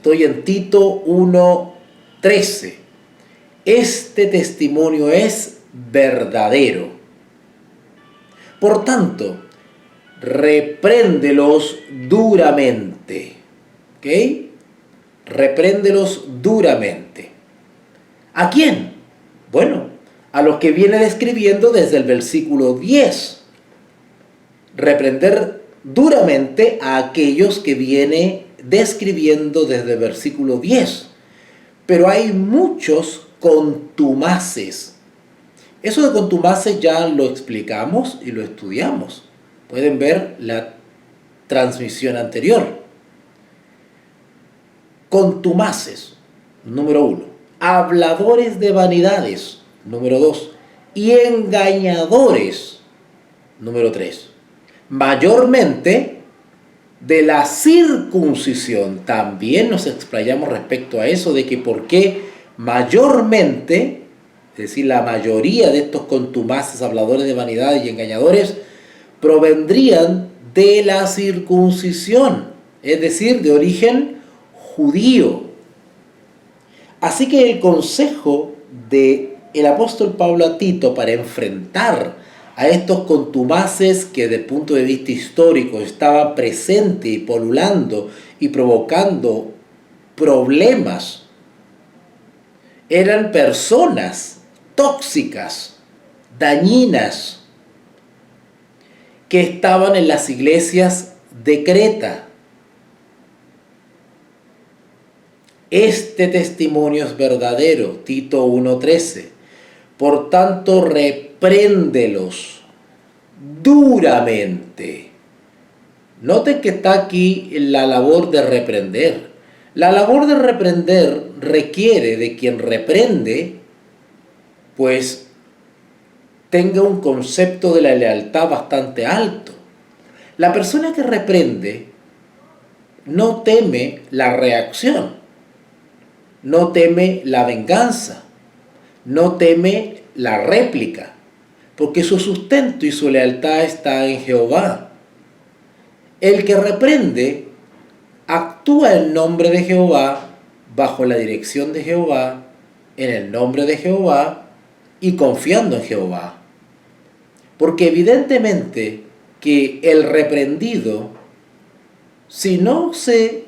Estoy en Tito 1:13. Este testimonio es verdadero. Por tanto, repréndelos duramente. ¿Ok? Repréndelos duramente. ¿A quién? Bueno, a los que viene describiendo desde el versículo 10. Reprender duramente a aquellos que viene describiendo desde el versículo 10. Pero hay muchos contumaces. Eso de contumaces ya lo explicamos y lo estudiamos. Pueden ver la transmisión anterior. Contumaces, número 1. Habladores de vanidades, número 2. Y engañadores, número 3. Mayormente de la circuncisión. También nos explayamos respecto a eso, de que por qué mayormente, es decir, la mayoría de estos contumaces, habladores de vanidades y engañadores, provendrían de la circuncisión, es decir, de origen judío. Así que el consejo del apóstol Pablo a Tito para enfrentar a estos contumaces que desde el punto de vista histórico estaban presentes y polulando y provocando problemas, eran personas tóxicas, dañinas, que estaban en las iglesias de Creta. Este testimonio es verdadero, Tito 1:13. Por tanto, repréndelos duramente. Noten que está aquí la labor de reprender. La labor de reprender requiere de quien reprende, pues, tenga un concepto de la lealtad bastante alto. La persona que reprende no teme la reacción, no teme la venganza, no teme la réplica, porque su sustento y su lealtad está en Jehová. El que reprende actúa en nombre de Jehová, bajo la dirección de Jehová, en el nombre de Jehová y confiando en Jehová. Porque evidentemente que el reprendido, si no se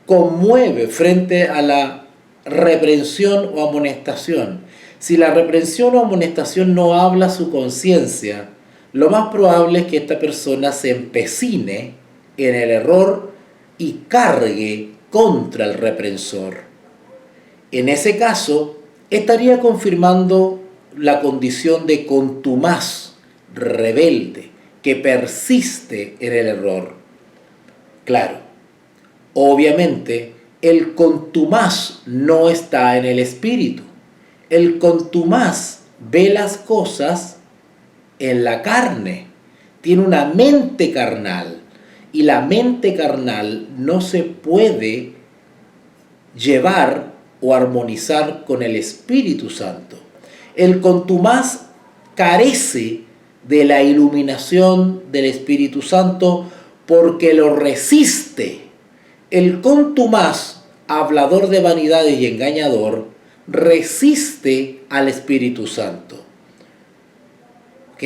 conmueve frente a la reprensión o amonestación, si la reprensión o amonestación no habla su conciencia, lo más probable es que esta persona se empecine en el error y cargue contra el reprensor. En ese caso, estaría confirmando la condición de contumaz, rebelde, que persiste en el error. Claro, obviamente, el contumaz no está en el espíritu. El contumaz ve las cosas en la carne, tiene una mente carnal, y la mente carnal no se puede llevar o armonizar con el Espíritu Santo. El contumaz carece de la iluminación del Espíritu Santo porque lo resiste. El contumaz, hablador de vanidades y engañador, resiste al Espíritu Santo. ¿Ok?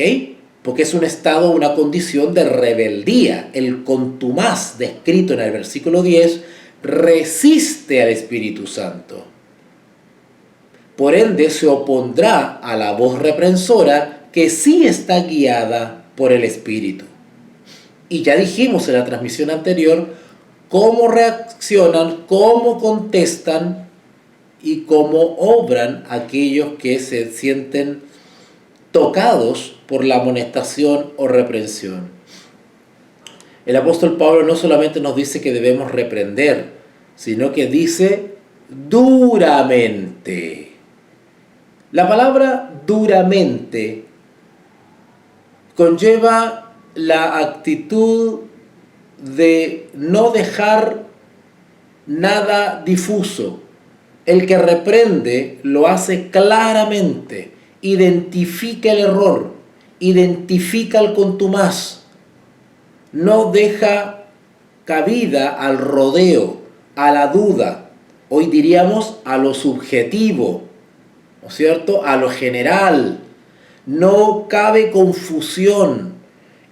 Porque es un estado, una condición de rebeldía. El contumaz, descrito en el versículo 10, resiste al Espíritu Santo. Por ende, se opondrá a la voz reprensora que sí está guiada por el Espíritu. Y ya dijimos en la transmisión anterior cómo reaccionan, cómo contestan y cómo obran aquellos que se sienten tocados por la amonestación o reprensión. El apóstol Pablo no solamente nos dice que debemos reprender, sino que dice duramente. La palabra duramente conlleva la actitud de no dejar nada difuso. El que reprende lo hace claramente, identifica el error, identifica el contumaz, no deja cabida al rodeo, a la duda, hoy diríamos a lo subjetivo, ¿no es cierto?, a lo general. No cabe confusión.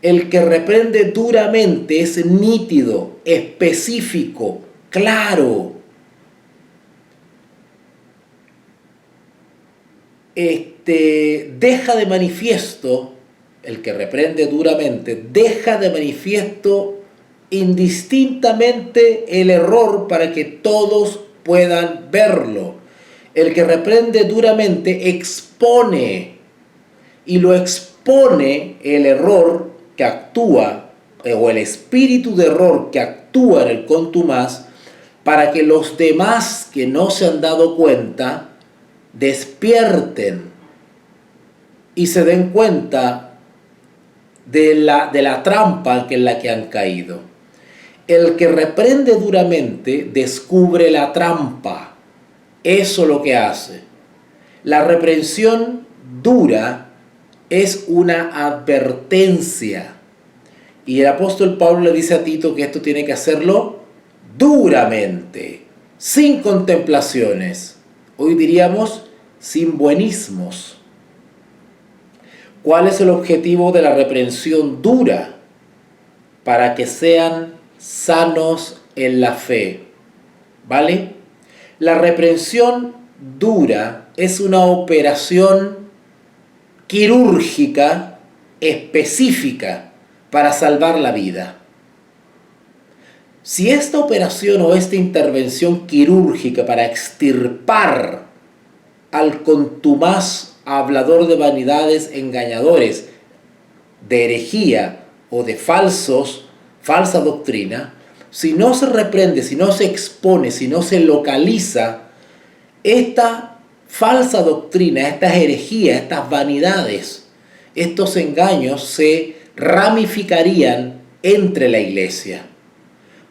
El que reprende duramente es nítido, específico, claro. Deja de manifiesto, el que reprende duramente, deja de manifiesto indistintamente el error para que todos puedan verlo. El que reprende duramente expone, y lo expone el error que actúa, o el espíritu de error que actúa en el contumaz, para que los demás que no se han dado cuenta despierten y se den cuenta de la trampa en la que han caído. El que reprende duramente descubre la trampa. Eso es lo que hace. La reprensión dura es una advertencia. Y el apóstol Pablo le dice a Tito que esto tiene que hacerlo duramente, sin contemplaciones. Hoy diríamos sin buenismos. ¿Cuál es el objetivo de la reprensión dura? Para que sean sanos en la fe. ¿Vale? La reprensión dura es una operación quirúrgica específica para salvar la vida. Si esta operación o esta intervención quirúrgica para extirpar al contumaz hablador de vanidades engañadores, de herejía o de falsa doctrina, si no se reprende, si no se expone, si no se localiza, esta falsa doctrina, estas herejías, estas vanidades, estos engaños se ramificarían entre la iglesia.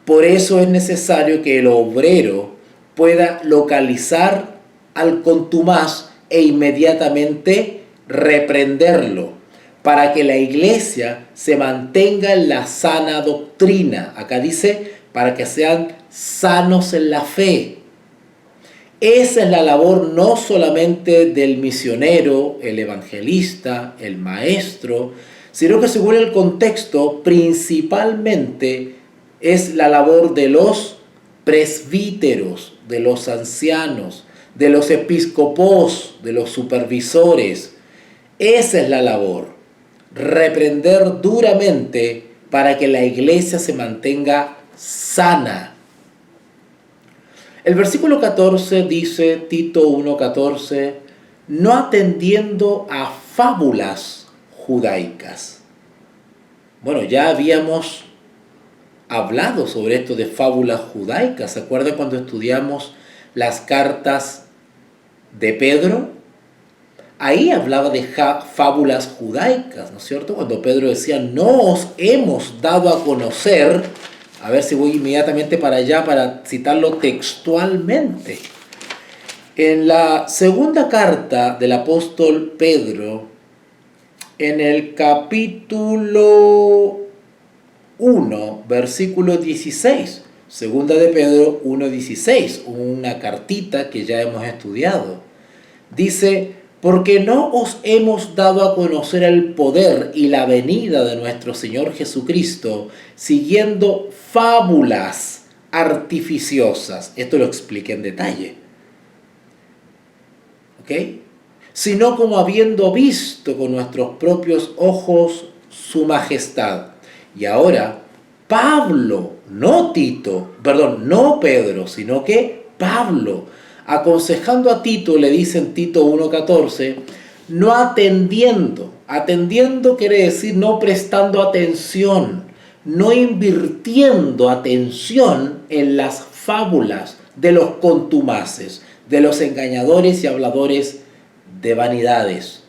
Por eso es necesario que el obrero pueda localizar al contumaz e inmediatamente reprenderlo, para que la iglesia se mantenga en la sana doctrina. Acá dice, para que sean sanos en la fe. Esa es la labor no solamente del misionero, el evangelista, el maestro, sino que según el contexto, principalmente es la labor de los presbíteros, de los ancianos, de los episcopos, de los supervisores. Esa es la labor, reprender duramente para que la iglesia se mantenga sana. El versículo 14 dice, Tito 1:14, no atendiendo a fábulas judaicas. Bueno, ya habíamos hablado sobre esto de fábulas judaicas. ¿Se acuerdan cuando estudiamos las cartas de Pedro? Ahí hablaba de fábulas judaicas, ¿no es cierto? Cuando Pedro decía, no os hemos dado a conocer, a ver si voy inmediatamente para allá para citarlo textualmente. En la segunda carta del apóstol Pedro, en el capítulo 1, versículo 16, segunda de Pedro 1:16, una cartita que ya hemos estudiado, dice, porque no os hemos dado a conocer el poder y la venida de nuestro Señor Jesucristo, siguiendo fábulas artificiosas. Esto lo expliqué en detalle. ¿Ok? Sino como habiendo visto con nuestros propios ojos su majestad. Y ahora, Pablo, no Pedro, sino que Pablo, aconsejando a Tito, le dice en Tito 1:14, no atendiendo. Atendiendo quiere decir no prestando atención, no invirtiendo atención en las fábulas de los contumaces, de los engañadores y habladores de vanidades.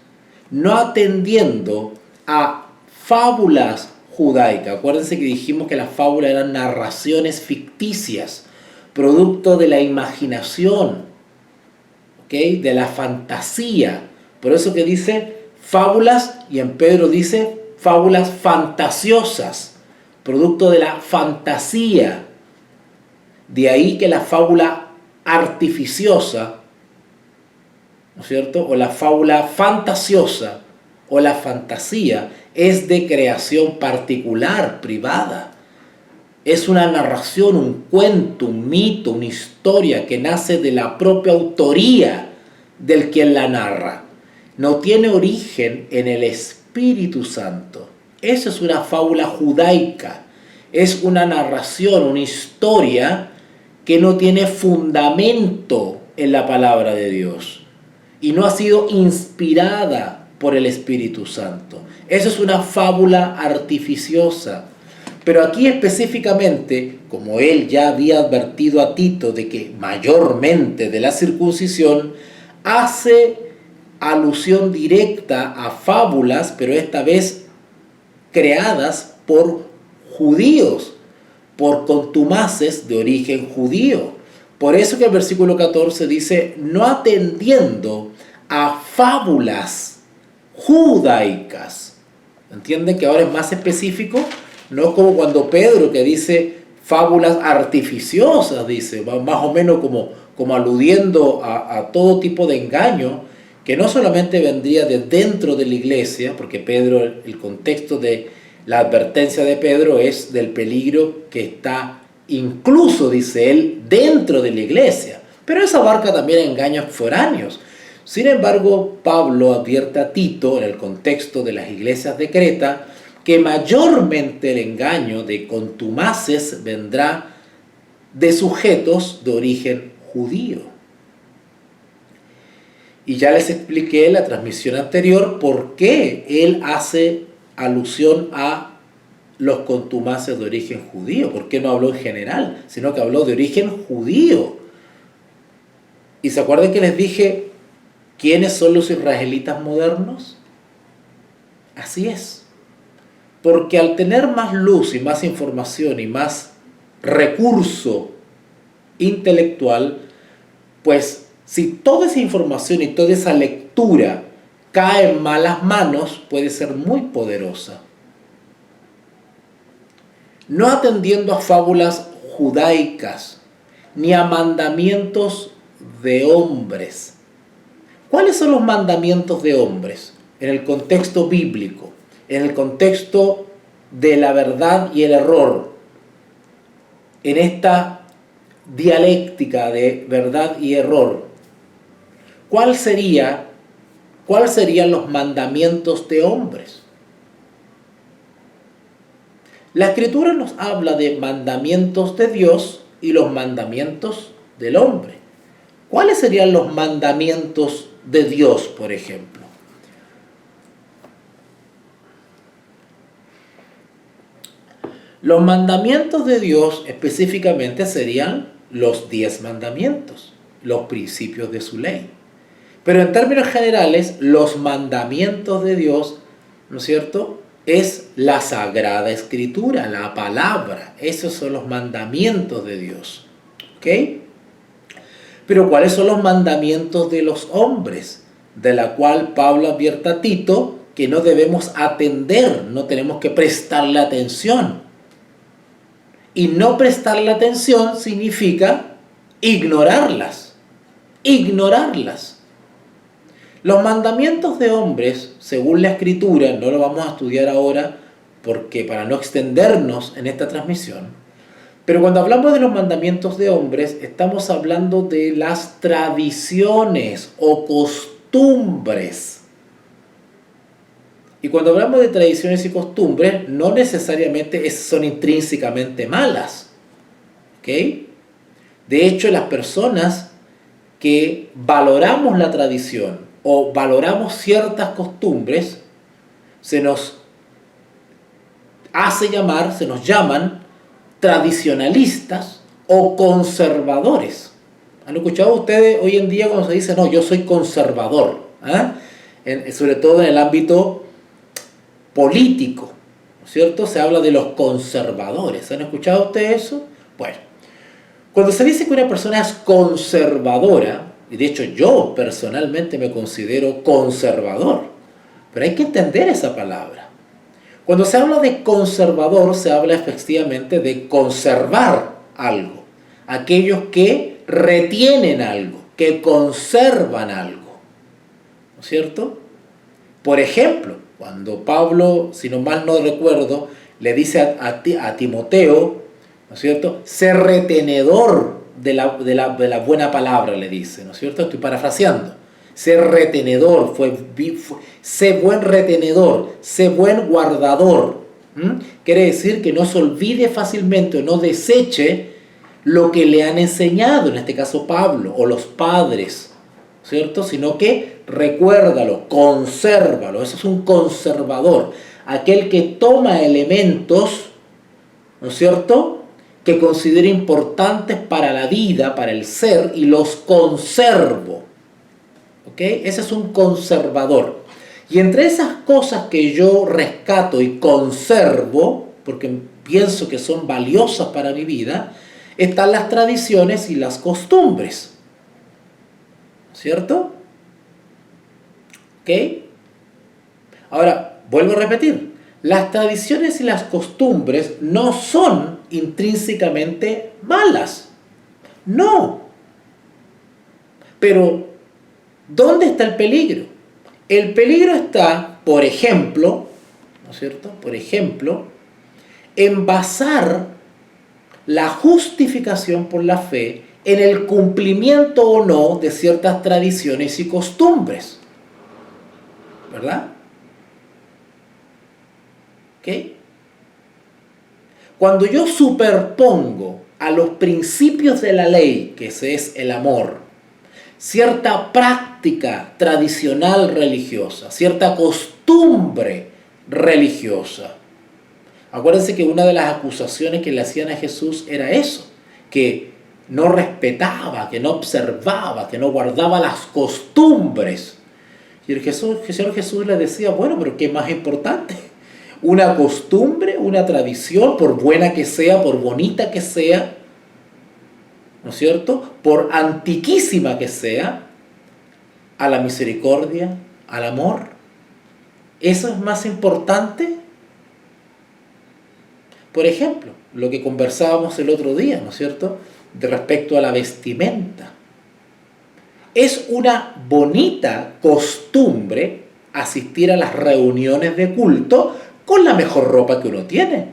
No atendiendo a fábulas judaicas. Acuérdense que dijimos que las fábulas eran narraciones ficticias, producto de la imaginación, ¿okay? De la fantasía. Por eso que dice fábulas, y en Pedro dice fábulas fantasiosas, producto de la fantasía. De ahí que la fábula artificiosa, ¿no es cierto?, o la fábula fantasiosa, o la fantasía, es de creación particular, privada. Es una narración, un cuento, un mito, una historia que nace de la propia autoría del quien la narra. No tiene origen en el Espíritu Santo. Eso es una fábula judaica. Es una narración, una historia que no tiene fundamento en la palabra de Dios y no ha sido inspirada por el Espíritu Santo. Eso es una fábula artificiosa. Pero aquí específicamente, como él ya había advertido a Tito de que mayormente de la circuncisión, hace alusión directa a fábulas, pero esta vez creadas por judíos, por contumaces de origen judío. Por eso que el versículo 14 dice, no atendiendo a fábulas judaicas. ¿Entienden que ahora es más específico? No es como cuando Pedro que dice fábulas artificiosas, dice, más o menos como aludiendo a todo tipo de engaño, que no solamente vendría de dentro de la iglesia, porque Pedro, el contexto de la advertencia de Pedro es del peligro que está incluso, dice él, dentro de la iglesia, pero eso abarca también engaños foráneos. Sin embargo, Pablo advierte a Tito, en el contexto de las iglesias de Creta, que mayormente el engaño de contumaces vendrá de sujetos de origen judío. Y ya les expliqué en la transmisión anterior por qué él hace alusión a los contumaces de origen judío. ¿Por qué no habló en general? Sino que habló de origen judío. ¿Y se acuerdan que les dije quiénes son los israelitas modernos? Así es. Porque al tener más luz y más información y más recurso intelectual, pues si toda esa información y toda esa lectura cae en malas manos, puede ser muy poderosa. No atendiendo a fábulas judaicas ni a mandamientos de hombres. ¿Cuáles son los mandamientos de hombres en el contexto bíblico? En el contexto de la verdad y el error, en esta dialéctica de verdad y error, ¿cuáles serían los mandamientos de hombres? La Escritura nos habla de mandamientos de Dios y los mandamientos del hombre. ¿Cuáles serían los mandamientos de Dios, por ejemplo? Los mandamientos de Dios específicamente serían los 10 mandamientos, los principios de su ley. Pero en términos generales, los mandamientos de Dios, ¿no es cierto?, es la Sagrada Escritura, la palabra. Esos son los mandamientos de Dios. ¿Ok? Pero ¿cuáles son los mandamientos de los hombres? De la cual Pablo advierte a Tito que no debemos atender, no tenemos que prestarle atención. Y no prestarle atención significa ignorarlas. Ignorarlas. Los mandamientos de hombres, según la Escritura, no lo vamos a estudiar ahora porque para no extendernos en esta transmisión, pero cuando hablamos de los mandamientos de hombres, estamos hablando de las tradiciones o costumbres. Y cuando hablamos de tradiciones y costumbres, no necesariamente son intrínsecamente malas. ¿Ok? De hecho, las personas que valoramos la tradición o valoramos ciertas costumbres, se nos llaman tradicionalistas o conservadores. ¿Han escuchado ustedes hoy en día cuando se dice, no, yo soy conservador? Sobre todo en el ámbito político, ¿no es cierto? Se habla de los conservadores. ¿Han escuchado ustedes eso? Bueno, cuando se dice que una persona es conservadora, y de hecho yo personalmente me considero conservador, pero hay que entender esa palabra. Cuando se habla de conservador, se habla efectivamente de conservar algo. aquellos que retienen algo, que conservan algo, ¿no es cierto? Por ejemplo, cuando Pablo, si no mal no recuerdo, le dice a Timoteo, ¿no es cierto?, sé retenedor de la buena palabra, le dice, ¿no es cierto? Estoy parafraseando. Sé retenedor, sé buen retenedor, sé buen guardador. Quiere decir que no se olvide fácilmente o no deseche lo que le han enseñado, en este caso Pablo, o los padres, ¿cierto? Sino que recuérdalo, consérvalo. Eso es un conservador, aquel que toma elementos, ¿no es cierto?, que considera importantes para la vida, para el ser, y los conservo. ¿Ok? Ese es un conservador. Y entre esas cosas que yo rescato y conservo, porque pienso que son valiosas para mi vida, están las tradiciones y las costumbres. ¿Cierto? ¿Ok? Ahora, vuelvo a repetir. Las tradiciones y las costumbres no son intrínsecamente malas. No. Pero, ¿dónde está el peligro? El peligro está, por ejemplo, ¿no es cierto?, por ejemplo, en basar la justificación por la fe en el cumplimiento o no de ciertas tradiciones y costumbres. ¿Verdad? ¿Ok? Cuando yo superpongo a los principios de la ley, que ese es el amor, cierta práctica tradicional religiosa, cierta costumbre religiosa. Acuérdense que una de las acusaciones que le hacían a Jesús era eso, que no respetaba, que no observaba, que no guardaba las costumbres. Y el Señor Jesús le decía, bueno, pero ¿qué es más importante? Una costumbre, una tradición, por buena que sea, por bonita que sea, ¿no es cierto?, por antiquísima que sea, a la misericordia, al amor. ¿Eso es más importante? Por ejemplo, lo que conversábamos el otro día, ¿no es cierto?, de respecto a la vestimenta. Es una bonita costumbre asistir a las reuniones de culto con la mejor ropa que uno tiene.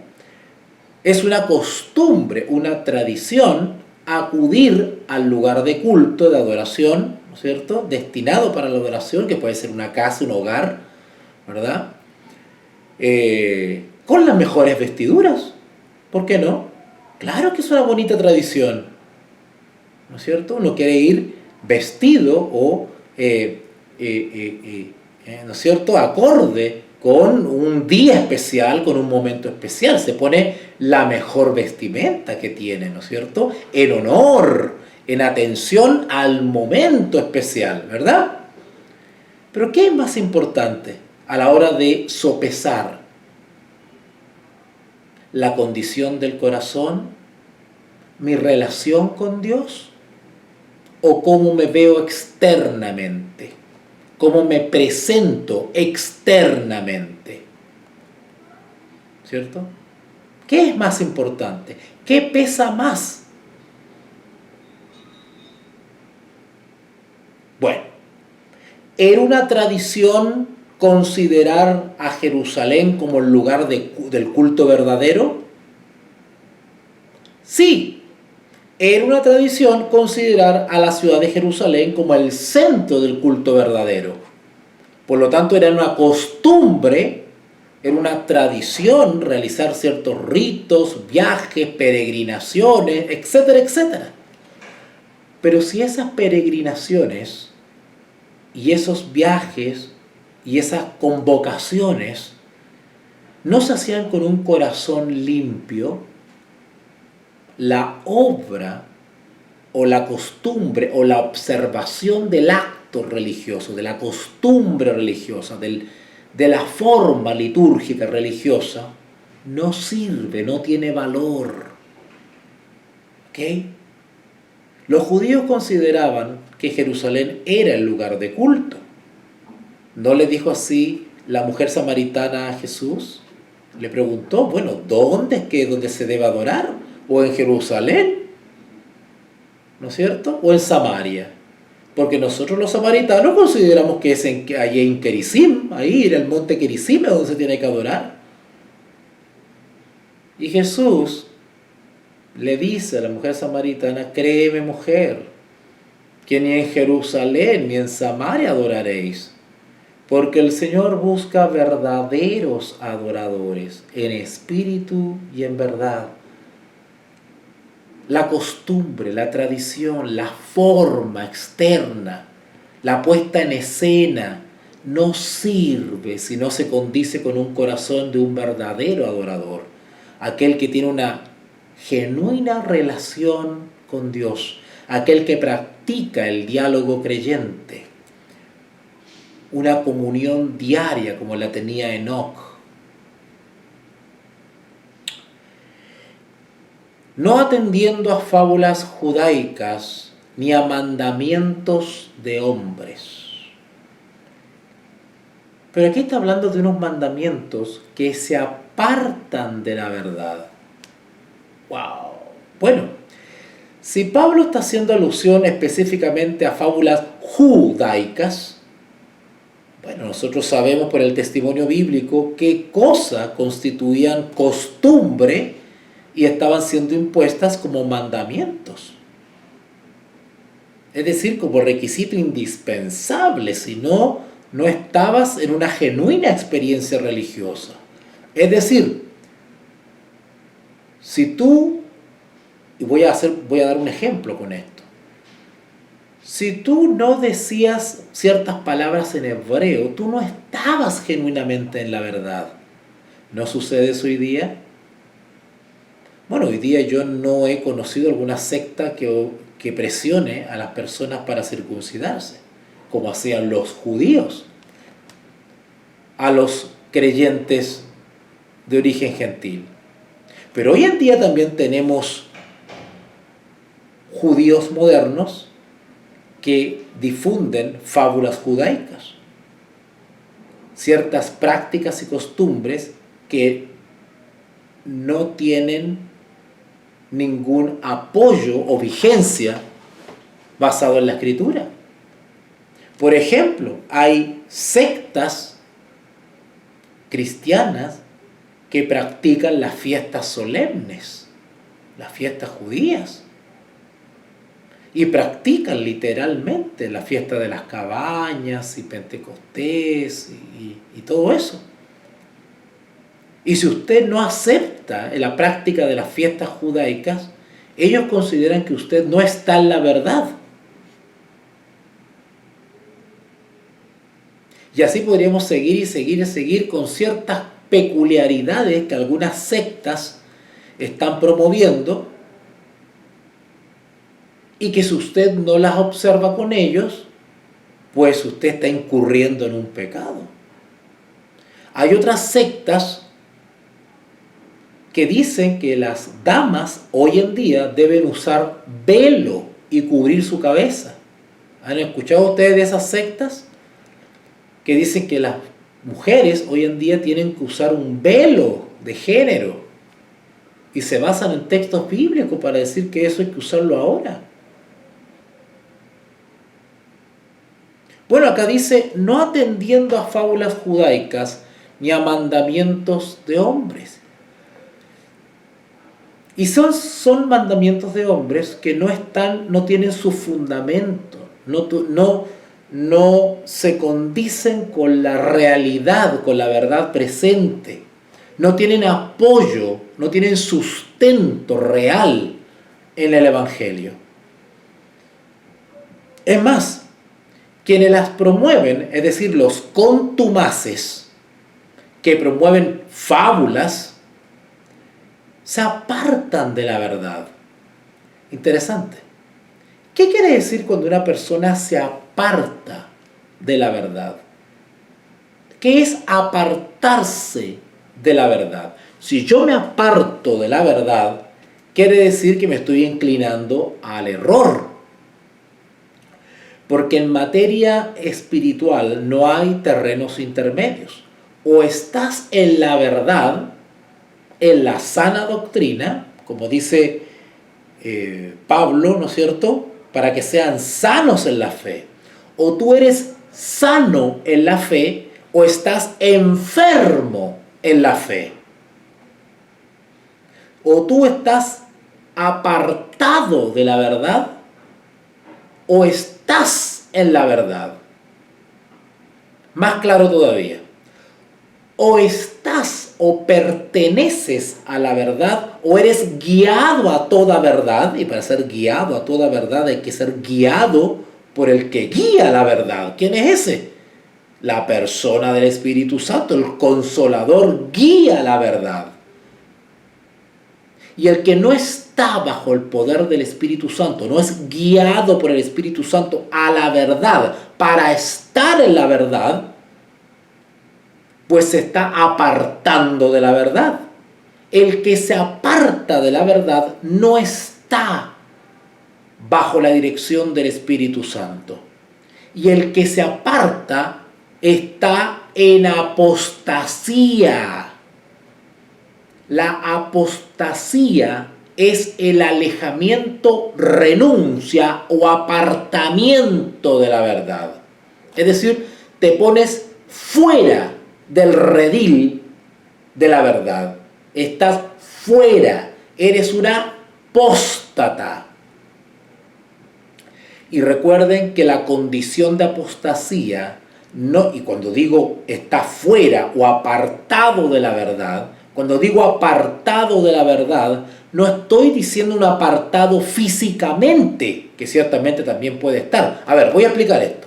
Es una costumbre, una tradición, acudir al lugar de culto, de adoración, ¿no es cierto?, destinado para la adoración, que puede ser una casa, un hogar, ¿verdad?, con las mejores vestiduras. ¿Por qué no? Claro que es una bonita tradición, ¿no es cierto? Uno quiere ir vestido o, ¿no es cierto?, acorde con un día especial, con un momento especial. Se pone la mejor vestimenta que tiene, ¿no es cierto?, en honor, en atención al momento especial, ¿verdad? Pero ¿qué es más importante a la hora de sopesar la condición del corazón, mi relación con Dios, o cómo me veo externamente, cómo me presento externamente? ¿Cierto? ¿Qué es más importante? ¿Qué pesa más? Bueno, era una tradición considerar a Jerusalén como el lugar del culto verdadero. Sí, era una tradición considerar a la ciudad de Jerusalén como el centro del culto verdadero. Por lo tanto, era una costumbre, era una tradición realizar ciertos ritos, viajes, peregrinaciones, etcétera, etcétera. Pero si esas peregrinaciones y esos viajes y esas convocaciones no se hacían con un corazón limpio, la obra o la costumbre o la observación del acto religioso, de la costumbre religiosa, de la forma litúrgica religiosa, no sirve, no tiene valor. ¿Ok? Los judíos consideraban que Jerusalén era el lugar de culto. ¿No le dijo así la mujer samaritana a Jesús? Le preguntó, bueno, ¿dónde es que donde se debe adorar? ¿O en Jerusalén? ¿no es cierto? O en Samaria. Porque nosotros los samaritanos consideramos que es allí en Gerizim, ahí en el monte Gerizim donde se tiene que adorar. Y Jesús le dice a la mujer samaritana, créeme mujer, que ni en Jerusalén ni en Samaria adoraréis, porque el Señor busca verdaderos adoradores, en espíritu y en verdad. La costumbre, la tradición, la forma externa, la puesta en escena, no sirve si no se condice con un corazón de un verdadero adorador, aquel que tiene una genuina relación con Dios, aquel que practica el diálogo creyente, una comunión diaria como la tenía Enoc. No atendiendo a fábulas judaicas ni a mandamientos de hombres. Pero aquí está hablando de unos mandamientos que se apartan de la verdad. ¡Wow! Bueno, si Pablo está haciendo alusión específicamente a fábulas judaicas, bueno, nosotros sabemos por el testimonio bíblico qué cosas constituían costumbre y estaban siendo impuestas como mandamientos. Es decir, como requisito indispensable, si no, no estabas en una genuina experiencia religiosa. Es decir, si tú, y voy a dar un ejemplo con esto, si tú no decías ciertas palabras en hebreo, tú no estabas genuinamente en la verdad. ¿No sucede eso hoy día? Bueno, hoy día yo no he conocido alguna secta que presione a las personas para circuncidarse, como hacían los judíos a los creyentes de origen gentil. Pero hoy en día también tenemos judíos modernos que difunden fábulas judaicas, ciertas prácticas y costumbres que no tienen ningún apoyo o vigencia basado en la escritura. Por ejemplo, hay sectas cristianas que practican las fiestas solemnes, las fiestas judías, y practican literalmente la fiesta de las cabañas y Pentecostés y todo eso. Y si usted no acepta la práctica de las fiestas judaicas, ellos consideran que usted no está en la verdad. Y así podríamos seguir y seguir y seguir con ciertas peculiaridades que algunas sectas están promoviendo y que si usted no las observa con ellos, pues usted está incurriendo en un pecado. Hay otras sectas que dicen que las damas hoy en día deben usar velo y cubrir su cabeza. ¿Han escuchado ustedes de esas sectas? Que dicen que las mujeres hoy en día tienen que usar un velo de género y se basan en textos bíblicos para decir que eso hay que usarlo ahora. Bueno, acá dice, no atendiendo a fábulas judaicas ni a mandamientos de hombres. Y son mandamientos de hombres que no tienen su fundamento, no se condicen con la realidad, con la verdad presente. No tienen apoyo, no tienen sustento real en el Evangelio. Es más, quienes las promueven, es decir, los contumaces que promueven fábulas, se apartan de la verdad. Interesante. ¿Qué quiere decir cuando una persona se aparta de la verdad? ¿Qué es apartarse de la verdad? Si yo me aparto de la verdad, quiere decir que me estoy inclinando al error. Porque en materia espiritual no hay terrenos intermedios. O estás en la verdad, en la sana doctrina, como dice Pablo, ¿no es cierto? para que sean sanos en la fe. O tú eres sano en la fe o estás enfermo en la fe. O tú estás apartado de la verdad o estás en la verdad. Más claro todavía. O estás o perteneces a la verdad o eres guiado a toda verdad. Y para ser guiado a toda verdad hay que ser guiado por el que guía la verdad. ¿Quién es ese? La persona del Espíritu Santo, el Consolador, guía la verdad. Y el que no está bajo el poder del Espíritu Santo, no es guiado por el Espíritu Santo a la verdad, para estar en la verdad, pues se está apartando de la verdad. El que se aparta de la verdad no está bajo la dirección del Espíritu Santo. Y el que se aparta está en apostasía. La apostasía es el alejamiento, renuncia o apartamiento de la verdad. Es decir, te pones fuera del redil de la verdad. Estás fuera, eres una apóstata. Y recuerden que la condición de apostasía, no, y cuando digo está fuera o apartado de la verdad, cuando digo apartado de la verdad, no estoy diciendo un apartado físicamente, que ciertamente también puede estar. A ver, voy a explicar esto.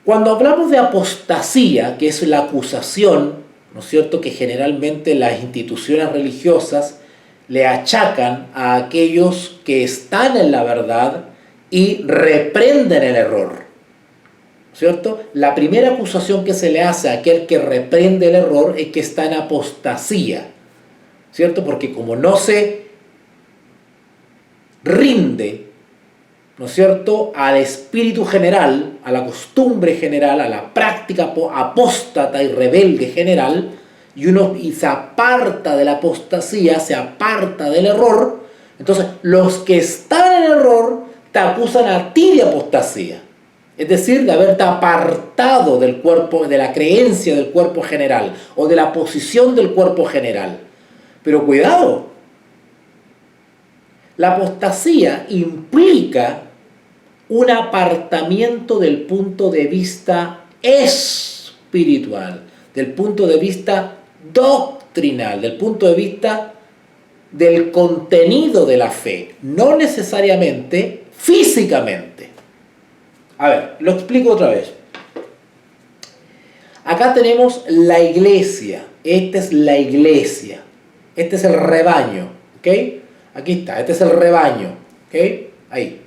Cuando hablamos de apostasía, que es la acusación, ¿no es cierto?, que generalmente las instituciones religiosas le achacan a aquellos que están en la verdad y reprenden el error. ¿Cierto? La primera acusación que se le hace a aquel que reprende el error es que está en apostasía, ¿cierto? Porque como no se rinde, ¿no es cierto?, al espíritu general, a la costumbre general, a la práctica apóstata y rebelde general, y se aparta de la apostasía, se aparta del error, entonces los que están en error te acusan a ti de apostasía. Es decir, de haberte apartado del cuerpo, de la creencia del cuerpo general o de la posición del cuerpo general. Pero cuidado, la apostasía implica un apartamiento del punto de vista espiritual, del punto de vista doctrinal, del punto de vista del contenido de la fe, no necesariamente físicamente. A ver, lo explico otra vez. Acá tenemos la iglesia. Esta es la iglesia. Este es el rebaño. ¿Ok? Aquí está. Este es el rebaño. ¿Ok? Ahí.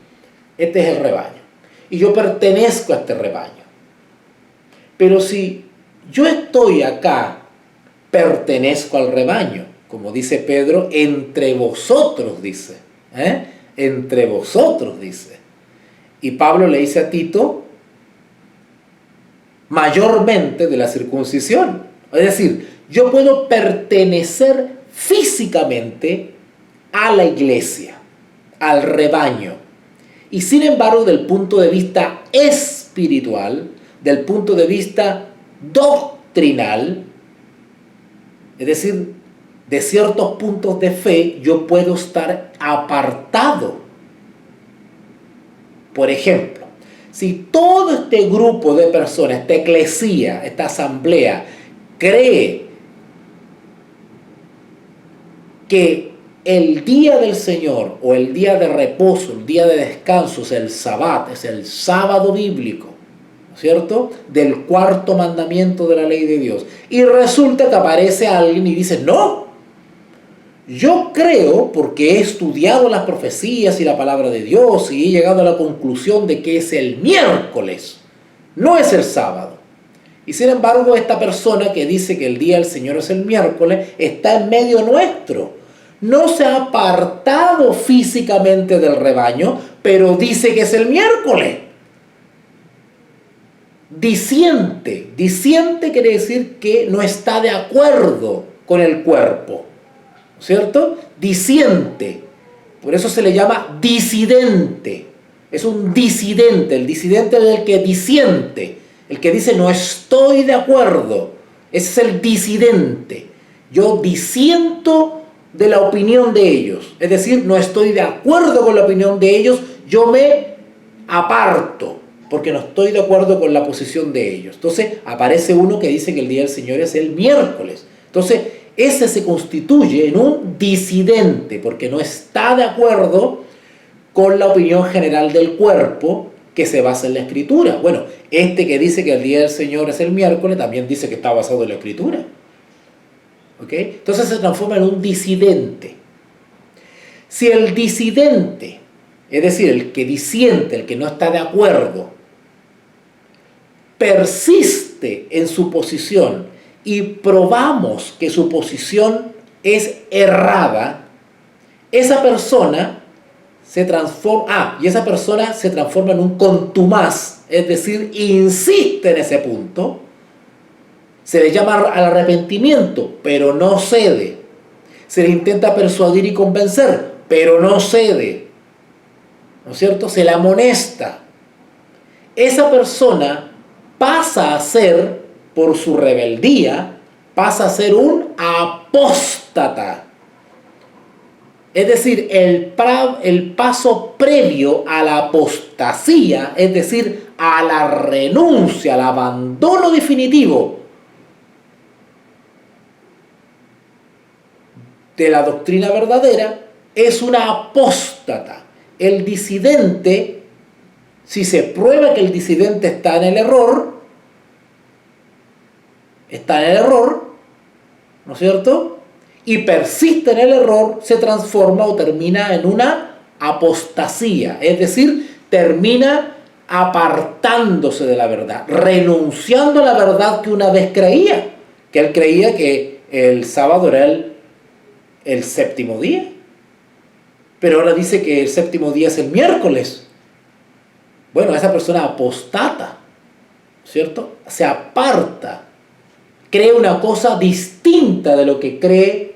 Este es el rebaño. Y yo pertenezco a este rebaño. Pero si yo estoy acá, pertenezco al rebaño. Como dice Pedro, entre vosotros, dice. Entre vosotros, dice. Y Pablo le dice a Tito, mayormente de la circuncisión. Es decir, yo puedo pertenecer físicamente a la iglesia, al rebaño. Y sin embargo, del punto de vista espiritual, del punto de vista doctrinal, es decir, de ciertos puntos de fe, yo puedo estar apartado. Por ejemplo, si todo este grupo de personas, esta eclesía, esta asamblea, cree que el día del Señor o el día de reposo, el día de descanso es el Sabbat, es el sábado bíblico, ¿cierto?, del cuarto mandamiento de la ley de Dios, y resulta que aparece alguien y dice, no, yo creo, porque he estudiado las profecías y la palabra de Dios y he llegado a la conclusión de que es el miércoles, no es el sábado. Y sin embargo, esta persona que dice que el día del Señor es el miércoles está en medio nuestro. No se ha apartado físicamente del rebaño, pero dice que es el miércoles. Disiente. Disiente quiere decir que no está de acuerdo con el cuerpo. ¿Cierto? Disiente. Por eso se le llama disidente. Es un disidente. El disidente es el que disiente, el que dice no estoy de acuerdo. Ese es el disidente. Yo disiento de la opinión de ellos. Es decir, no estoy de acuerdo con la opinión de ellos, yo me aparto porque no estoy de acuerdo con la posición de ellos. Entonces aparece uno que dice que el día del Señor es el miércoles. Entonces ese se constituye en un disidente porque no está de acuerdo con la opinión general del cuerpo que se basa en la Escritura. Bueno, este que dice que el día del Señor es el miércoles también dice que está basado en la Escritura. ¿Ok? Entonces se transforma en un disidente. Si el disidente, es decir, el que disiente, el que no está de acuerdo, persiste en su posición y probamos que su posición es errada, esa persona se transforma, y esa persona se transforma en un contumaz, es decir, insiste en ese punto. Se le llama al arrepentimiento, pero no cede. Se le intenta persuadir y convencer, pero no cede. ¿No es cierto? Se le amonesta. Esa persona pasa a ser, por su rebeldía, pasa a ser un apóstata. Es decir, el paso previo a la apostasía, es decir, a la renuncia, al abandono definitivo de la doctrina verdadera, es una apóstata. El disidente, si se prueba que el disidente está en el error, ¿no es cierto? Y persiste en el error, se transforma o termina en una apostasía, es decir, termina apartándose de la verdad, renunciando a la verdad que una vez creía, que él creía que el sábado era el séptimo día, pero ahora dice que el séptimo día es el miércoles. Bueno, esa persona apostata, ¿cierto? Se aparta, cree una cosa distinta de lo que cree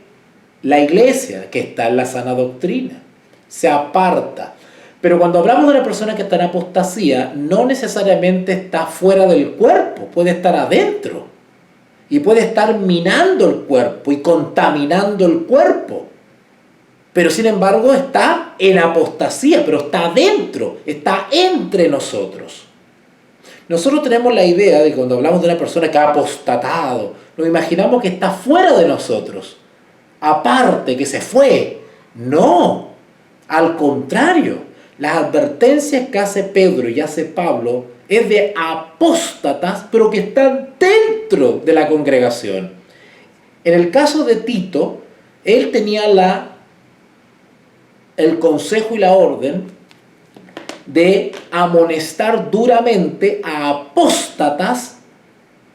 la iglesia, que está en la sana doctrina. Se aparta. Pero cuando hablamos de una persona que está en apostasía, no necesariamente está fuera del cuerpo, puede estar adentro. Y puede estar minando el cuerpo y contaminando el cuerpo. Pero sin embargo está en apostasía, pero está adentro, está entre nosotros. Nosotros tenemos la idea de que cuando hablamos de una persona que ha apostatado, nos imaginamos que está fuera de nosotros, aparte, que se fue. No, al contrario, las advertencias que hace Pedro y hace Pablo es de apóstatas, pero que están dentro de la congregación. En el caso de Tito, él tenía el consejo y la orden de amonestar duramente a apóstatas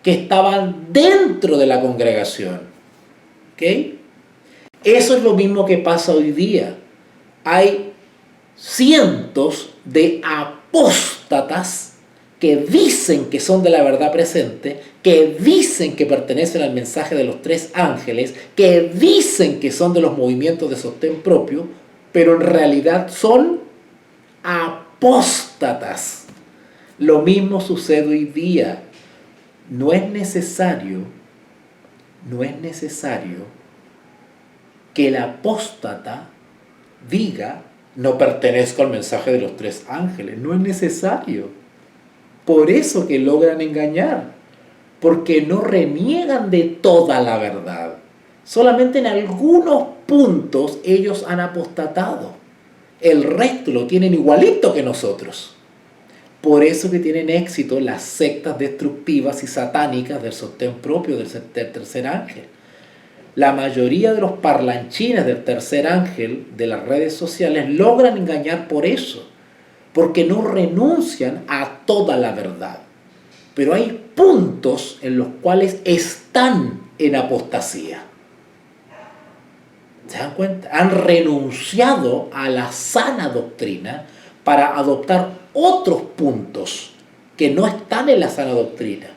que estaban dentro de la congregación. ¿Ok? Eso es lo mismo que pasa hoy día. Hay cientos de apóstatas que dicen que son de la verdad presente, que dicen que pertenecen al mensaje de los tres ángeles, que dicen que son de los movimientos de sostén propio, pero en realidad son apóstatas. Lo mismo sucede hoy día. No es necesario que el apóstata diga no pertenezco al mensaje de los tres ángeles. No es necesario. Por eso que logran engañar, porque no reniegan de toda la verdad. Solamente en algunos puntos ellos han apostatado. El resto lo tienen igualito que nosotros. Por eso que tienen éxito las sectas destructivas y satánicas del sostén propio del tercer ángel. La mayoría de los parlanchines del tercer ángel de las redes sociales logran engañar por eso, porque no renuncian a toda la verdad. Pero hay puntos en los cuales están en apostasía. ¿Se dan cuenta? Han renunciado a la sana doctrina para adoptar otros puntos que no están en la sana doctrina.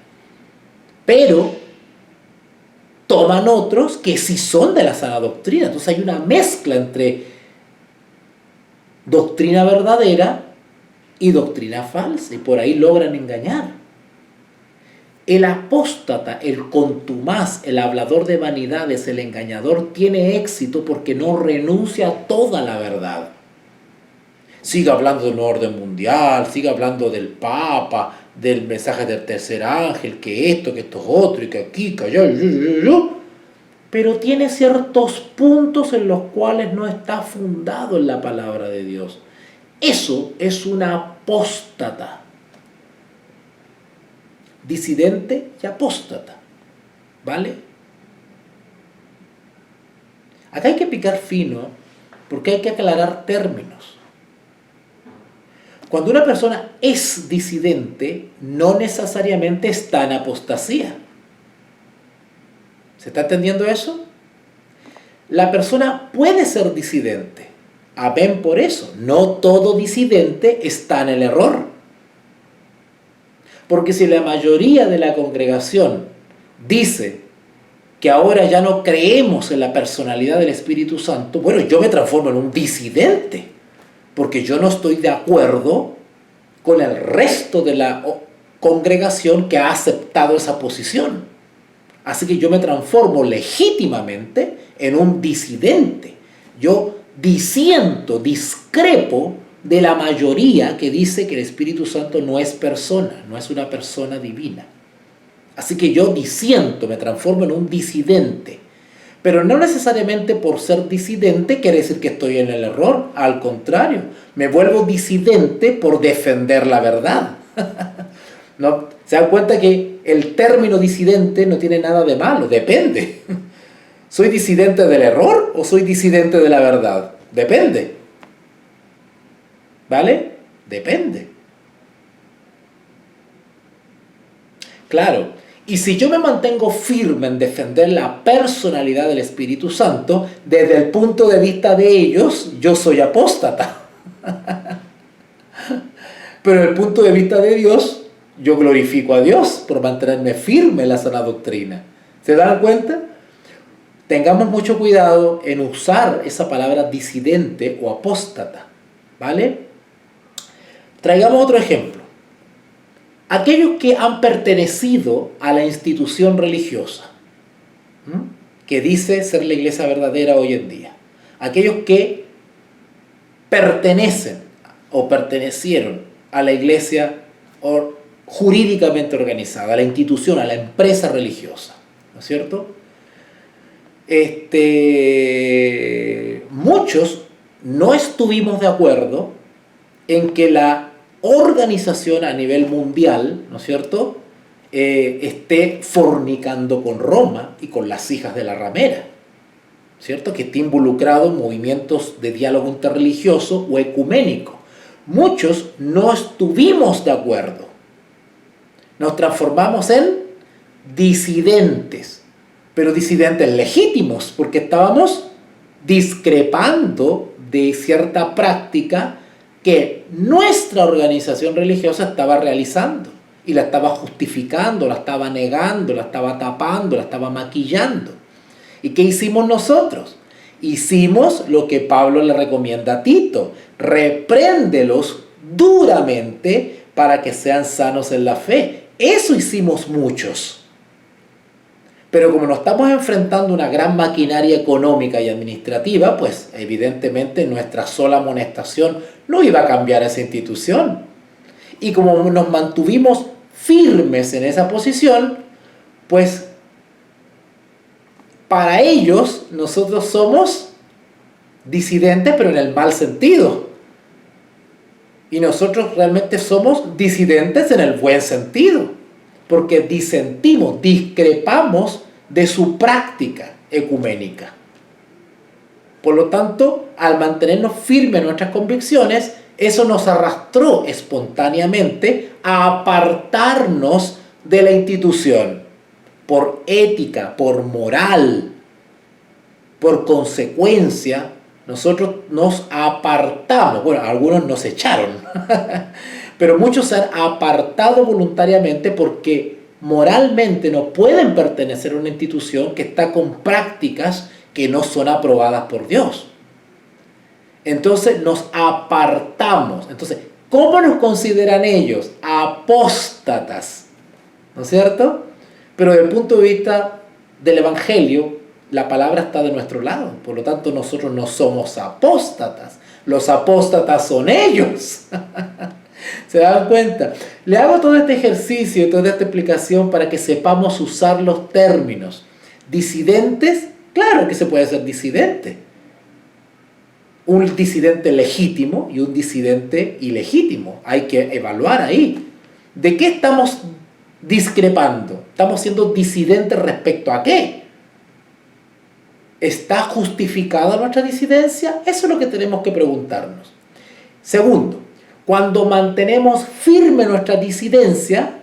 Pero toman otros que sí son de la sana doctrina. Entonces hay una mezcla entre doctrina verdadera y doctrina falsa, y por ahí logran engañar. El apóstata, el contumaz, el hablador de vanidades, el engañador, tiene éxito porque no renuncia a toda la verdad. Sigue hablando de un orden mundial, sigue hablando del Papa, del mensaje del tercer ángel, que esto es otro, y que aquí, que allá, pero tiene ciertos puntos en los cuales no está fundado en la palabra de Dios. Eso es una apóstata. Disidente y apóstata. ¿Vale? Acá hay que picar fino porque hay que aclarar términos. Cuando una persona es disidente, no necesariamente está en apostasía. ¿Se está entendiendo eso? La persona puede ser disidente. Amén por eso. No todo disidente está en el error. Porque si la mayoría de la congregación dice que ahora ya no creemos en la personalidad del Espíritu Santo, bueno, yo me transformo en un disidente, porque yo no estoy de acuerdo con el resto de la congregación que ha aceptado esa posición. Así que yo me transformo legítimamente en un disidente. Yo disiento, discrepo de la mayoría que dice que el Espíritu Santo no es persona, no es una persona divina. Así que yo disiento, me transformo en un disidente. Pero no necesariamente por ser disidente quiere decir que estoy en el error. Al contrario, me vuelvo disidente por defender la verdad. ¿No? ¿Se dan cuenta que el término disidente no tiene nada de malo? Depende. ¿Soy disidente del error o soy disidente de la verdad? Depende. ¿Vale? Depende. Claro. Y si yo me mantengo firme en defender la personalidad del Espíritu Santo, desde el punto de vista de ellos, yo soy apóstata. Pero desde el punto de vista de Dios, yo glorifico a Dios por mantenerme firme en la sana doctrina. ¿Se dan cuenta? Tengamos mucho cuidado en usar esa palabra disidente o apóstata. ¿Vale? Traigamos otro ejemplo. Aquellos que han pertenecido a la institución religiosa, que dice ser la iglesia verdadera hoy en día. Aquellos que pertenecen o pertenecieron a la iglesia jurídicamente organizada, a la institución, a la empresa religiosa. ¿No es cierto? Muchos no estuvimos de acuerdo en que la organización a nivel mundial, ¿no es cierto?, esté fornicando con Roma y con las hijas de la ramera, ¿cierto?, que esté involucrado en movimientos de diálogo interreligioso o ecuménico. Muchos no estuvimos de acuerdo. Nos transformamos en disidentes, pero disidentes legítimos, porque estábamos discrepando de cierta práctica que nuestra organización religiosa estaba realizando y la estaba justificando, la estaba negando, la estaba tapando, la estaba maquillando. ¿Y qué hicimos nosotros? Hicimos lo que Pablo le recomienda a Tito: repréndelos duramente para que sean sanos en la fe. Eso hicimos muchos. Pero como nos estamos enfrentando a una gran maquinaria económica y administrativa, pues evidentemente nuestra sola amonestación no iba a cambiar esa institución. Y como nos mantuvimos firmes en esa posición, pues para ellos nosotros somos disidentes, pero en el mal sentido. Y nosotros realmente somos disidentes en el buen sentido, porque disentimos, discrepamos de su práctica ecuménica. Por lo tanto, al mantenernos firmes en nuestras convicciones, eso nos arrastró espontáneamente a apartarnos de la institución, por ética, por moral, por consecuencia. Nosotros nos apartamos. Bueno, algunos nos echaron, pero muchos se han apartado voluntariamente porque moralmente no pueden pertenecer a una institución que está con prácticas que no son aprobadas por Dios. Entonces nos apartamos. Entonces, ¿Cómo nos consideran ellos? Apóstatas, ¿no es cierto? Pero desde el punto de vista del Evangelio, la palabra está de nuestro lado. Por lo tanto, nosotros no somos apóstatas. Los apóstatas son ellos. ¿Se dan cuenta? Le hago todo este ejercicio y toda esta explicación para que sepamos usar los términos. Disidentes, claro que se puede ser disidente. Un disidente legítimo y un disidente ilegítimo. Hay que evaluar ahí. ¿De qué estamos discrepando? ¿Estamos siendo disidentes respecto a qué? ¿Está justificada nuestra disidencia? Eso es lo que tenemos que preguntarnos. Segundo, cuando mantenemos firme nuestra disidencia,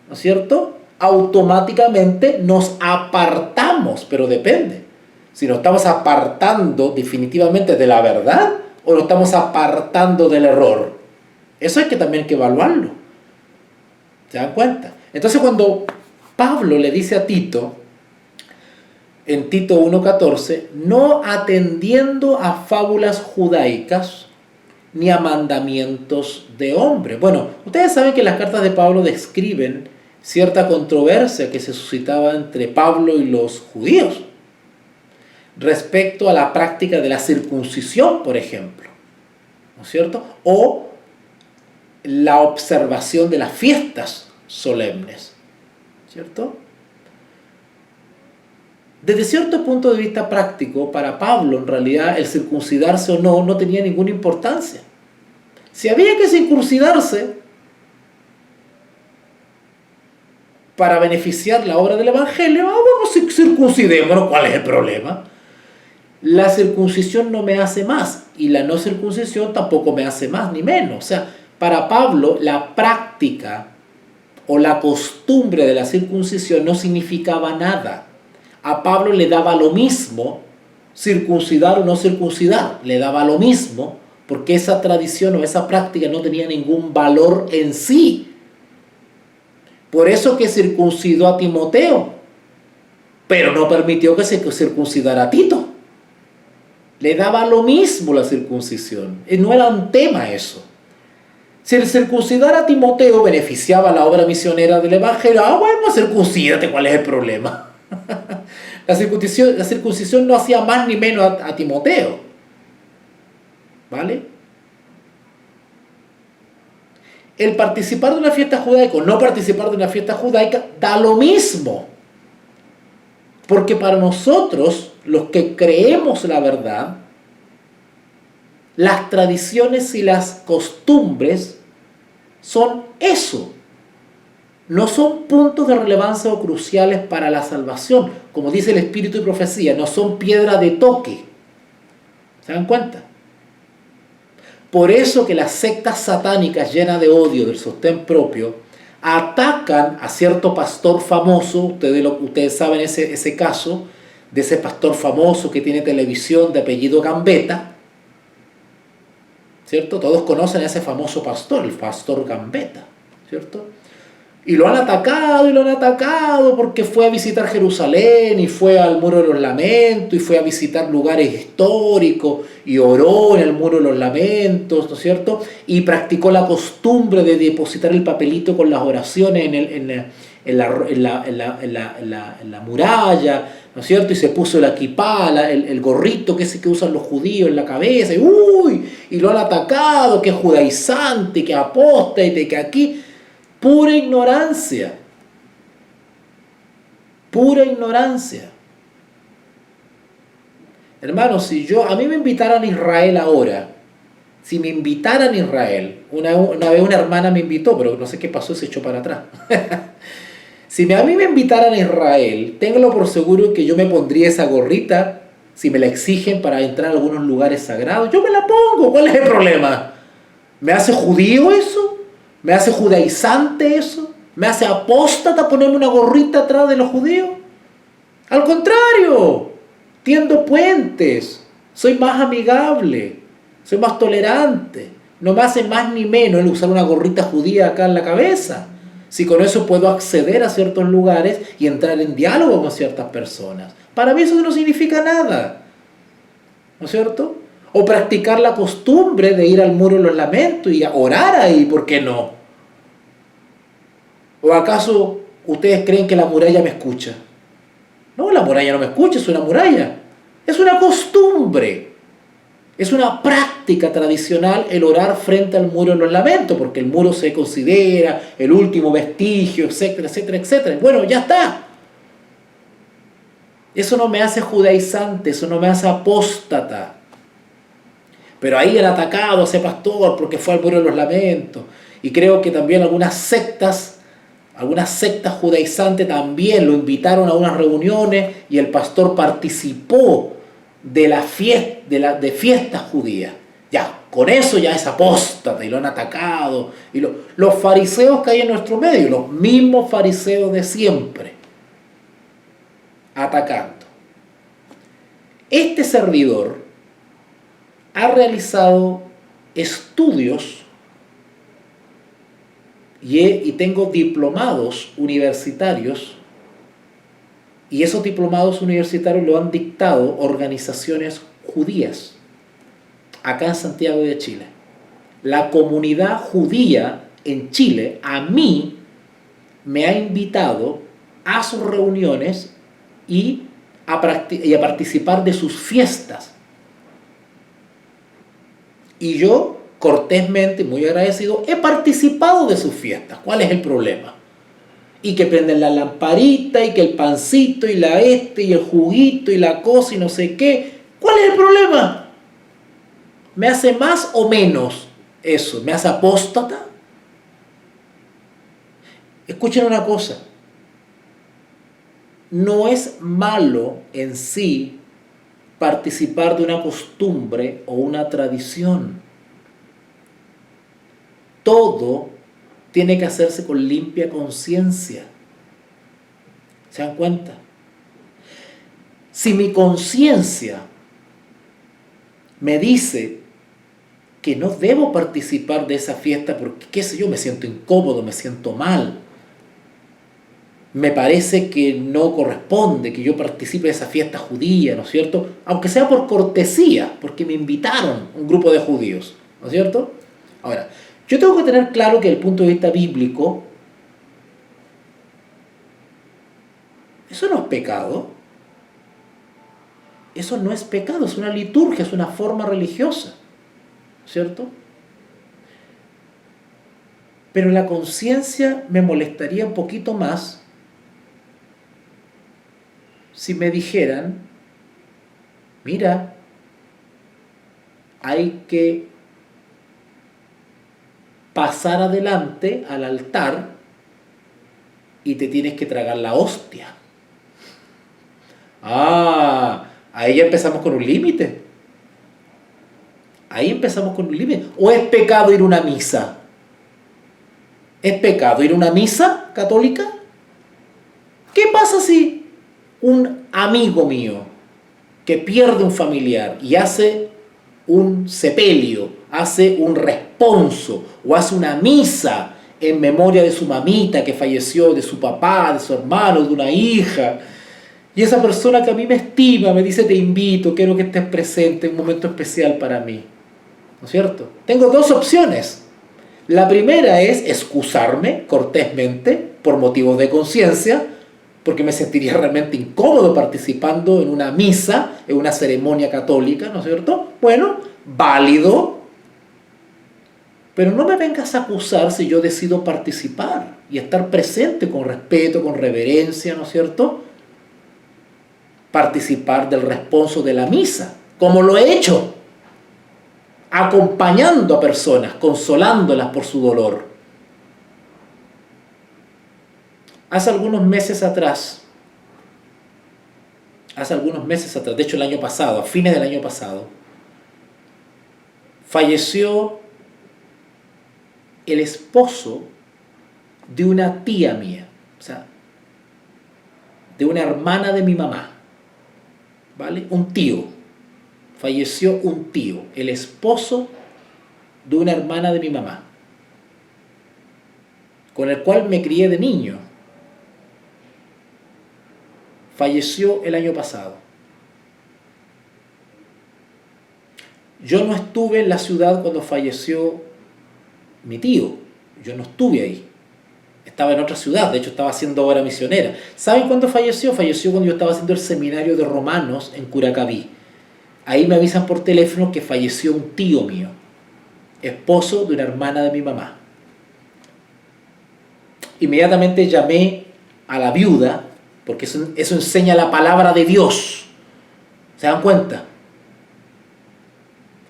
¿no es cierto?, automáticamente nos apartamos, pero depende. Si nos estamos apartando definitivamente de la verdad o nos estamos apartando del error. Eso hay que también evaluarlo. ¿Se dan cuenta? Entonces cuando Pablo le dice a Tito, en Tito 1:14, no atendiendo a fábulas judaicas ni a mandamientos de hombre. Bueno, ustedes saben que las cartas de Pablo describen cierta controversia que se suscitaba entre Pablo y los judíos respecto a la práctica de la circuncisión, por ejemplo, ¿no es cierto? O la observación de las fiestas solemnes, ¿cierto? Desde cierto punto de vista práctico, para Pablo, en realidad, el circuncidarse o no tenía ninguna importancia. Si había que circuncidarse para beneficiar la obra del Evangelio, bueno, circuncidémonos, ¿cuál es el problema? La circuncisión no me hace más y la no circuncisión tampoco me hace más ni menos. O sea, para Pablo, la práctica o la costumbre de la circuncisión no significaba nada. A Pablo le daba lo mismo circuncidar o no circuncidar, le daba lo mismo porque esa tradición o esa práctica no tenía ningún valor en sí. Por eso que circuncidó a Timoteo, pero no permitió que se circuncidara a Tito. Le daba lo mismo la circuncisión, no era un tema eso. Si el circuncidar a Timoteo beneficiaba la obra misionera del Evangelio, bueno, circuncídate, ¿cuál es el problema? La circuncisión no hacía más ni menos a Timoteo, ¿vale? El participar de una fiesta judaica o no participar de una fiesta judaica da lo mismo. Porque para nosotros, los que creemos la verdad, las tradiciones y las costumbres son eso. No son puntos de relevancia o cruciales para la salvación. Como dice el Espíritu y Profecía, no son piedra de toque. ¿Se dan cuenta? Por eso que las sectas satánicas llenas de odio del sostén propio atacan a cierto pastor famoso. Ustedes saben ese caso de ese pastor famoso que tiene televisión de apellido Gambetta, ¿cierto? Todos conocen a ese famoso pastor, el pastor Gambetta, ¿cierto? Y lo han atacado porque fue a visitar Jerusalén y fue al Muro de los Lamentos y fue a visitar lugares históricos y oró en el Muro de los Lamentos, ¿no es cierto? Y practicó la costumbre de depositar el papelito con las oraciones en la muralla, ¿no es cierto? Y se puso la kipá, el gorrito que usan los judíos en la cabeza, y lo han atacado, que es judaizante, que apóstata, que aquí... Pura ignorancia. Pura ignorancia. Hermanos, si a mí me invitaran a Israel ahora, si me invitaran a Israel, una vez una hermana me invitó, pero no sé qué pasó, se echó para atrás. Si a mí me invitaran a Israel, ténganlo por seguro que yo me pondría esa gorrita, si me la exigen para entrar a algunos lugares sagrados, yo me la pongo, ¿cuál es el problema? ¿Me hace judío eso? ¿Me hace judaizante eso? ¿Me hace apóstata ponerme una gorrita atrás de los judíos? Al contrario, tiendo puentes, soy más amigable, soy más tolerante. No me hace más ni menos el usar una gorrita judía acá en la cabeza. Si con eso puedo acceder a ciertos lugares y entrar en diálogo con ciertas personas. Para mí eso no significa nada, ¿no es cierto? O practicar la costumbre de ir al muro de los lamentos y a orar ahí, ¿por qué no? ¿O acaso ustedes creen que la muralla me escucha? No, la muralla no me escucha, es una muralla. Es una costumbre. Es una práctica tradicional el orar frente al muro de los lamentos, porque el muro se considera el último vestigio, etcétera, etcétera, etcétera. Bueno, ya está. Eso no me hace judaizante, eso no me hace apóstata. Pero ahí han atacado a ese pastor porque fue al muro de los lamentos. Y creo que también algunas sectas judaizantes también lo invitaron a unas reuniones y el pastor participó de la fiesta, de fiestas judías. Ya, con eso ya es apóstata y lo han atacado. Y los fariseos que hay en nuestro medio, los mismos fariseos de siempre, atacando. Este servidor ha realizado estudios y tengo diplomados universitarios, y esos diplomados universitarios lo han dictado organizaciones judías acá en Santiago de Chile. La comunidad judía en Chile a mí me ha invitado a sus reuniones y a participar de sus fiestas. Y yo, cortésmente, muy agradecido, he participado de sus fiestas. ¿Cuál es el problema? Y que prenden la lamparita, y que el pancito, y y el juguito, y la cosa, y no sé qué. ¿Cuál es el problema? ¿Me hace más o menos eso? ¿Me hace apóstata? Escuchen una cosa. No es malo en sí participar de una costumbre o una tradición. Todo tiene que hacerse con limpia conciencia. ¿Se dan cuenta? Si mi conciencia me dice que no debo participar de esa fiesta porque, qué sé yo, me siento incómodo, me siento mal, me parece que no corresponde que yo participe de esa fiesta judía, ¿no es cierto? Aunque sea por cortesía, porque me invitaron un grupo de judíos, ¿no es cierto? Ahora, yo tengo que tener claro que desde el punto de vista bíblico, eso no es pecado. Eso no es pecado, es una liturgia, es una forma religiosa, ¿cierto? Pero la conciencia me molestaría un poquito más si me dijeran, mira, hay que pasar adelante al altar y te tienes que tragar la hostia. Ahí ya empezamos con un límite. Ahí empezamos con un límite. ¿O es pecado ir a una misa? ¿Es pecado ir a una misa católica? ¿Qué pasa si un amigo mío que pierde un familiar y hace un sepelio, hace un responso o hace una misa en memoria de su mamita que falleció, de su papá, de su hermano, de una hija, y esa persona que a mí me estima me dice te invito, quiero que estés presente, un momento especial para mí, ¿no es cierto? Tengo dos opciones. La primera es excusarme cortésmente por motivos de conciencia, porque me sentiría realmente incómodo participando en una misa, en una ceremonia católica, ¿no es cierto? Bueno, válido, pero no me vengas a acusar si yo decido participar y estar presente con respeto, con reverencia, ¿no es cierto? Participar del responso de la misa, como lo he hecho, acompañando a personas, consolándolas por su dolor. Hace algunos meses atrás, de hecho el año pasado, a fines del año pasado, falleció el esposo de una tía mía, o sea, de una hermana de mi mamá, ¿vale? Un tío, falleció un tío, el esposo de una hermana de mi mamá, con el cual me crié de niño. Falleció el año pasado. Yo no estuve en la ciudad cuando falleció mi tío. Yo no estuve ahí. Estaba en otra ciudad, de hecho estaba haciendo obra misionera. ¿Saben cuándo falleció? Falleció cuando yo estaba haciendo el seminario de romanos en Curacaví. Ahí me avisan por teléfono que falleció un tío mío, esposo de una hermana de mi mamá. Inmediatamente llamé a la viuda, porque eso enseña la palabra de Dios. ¿Se dan cuenta?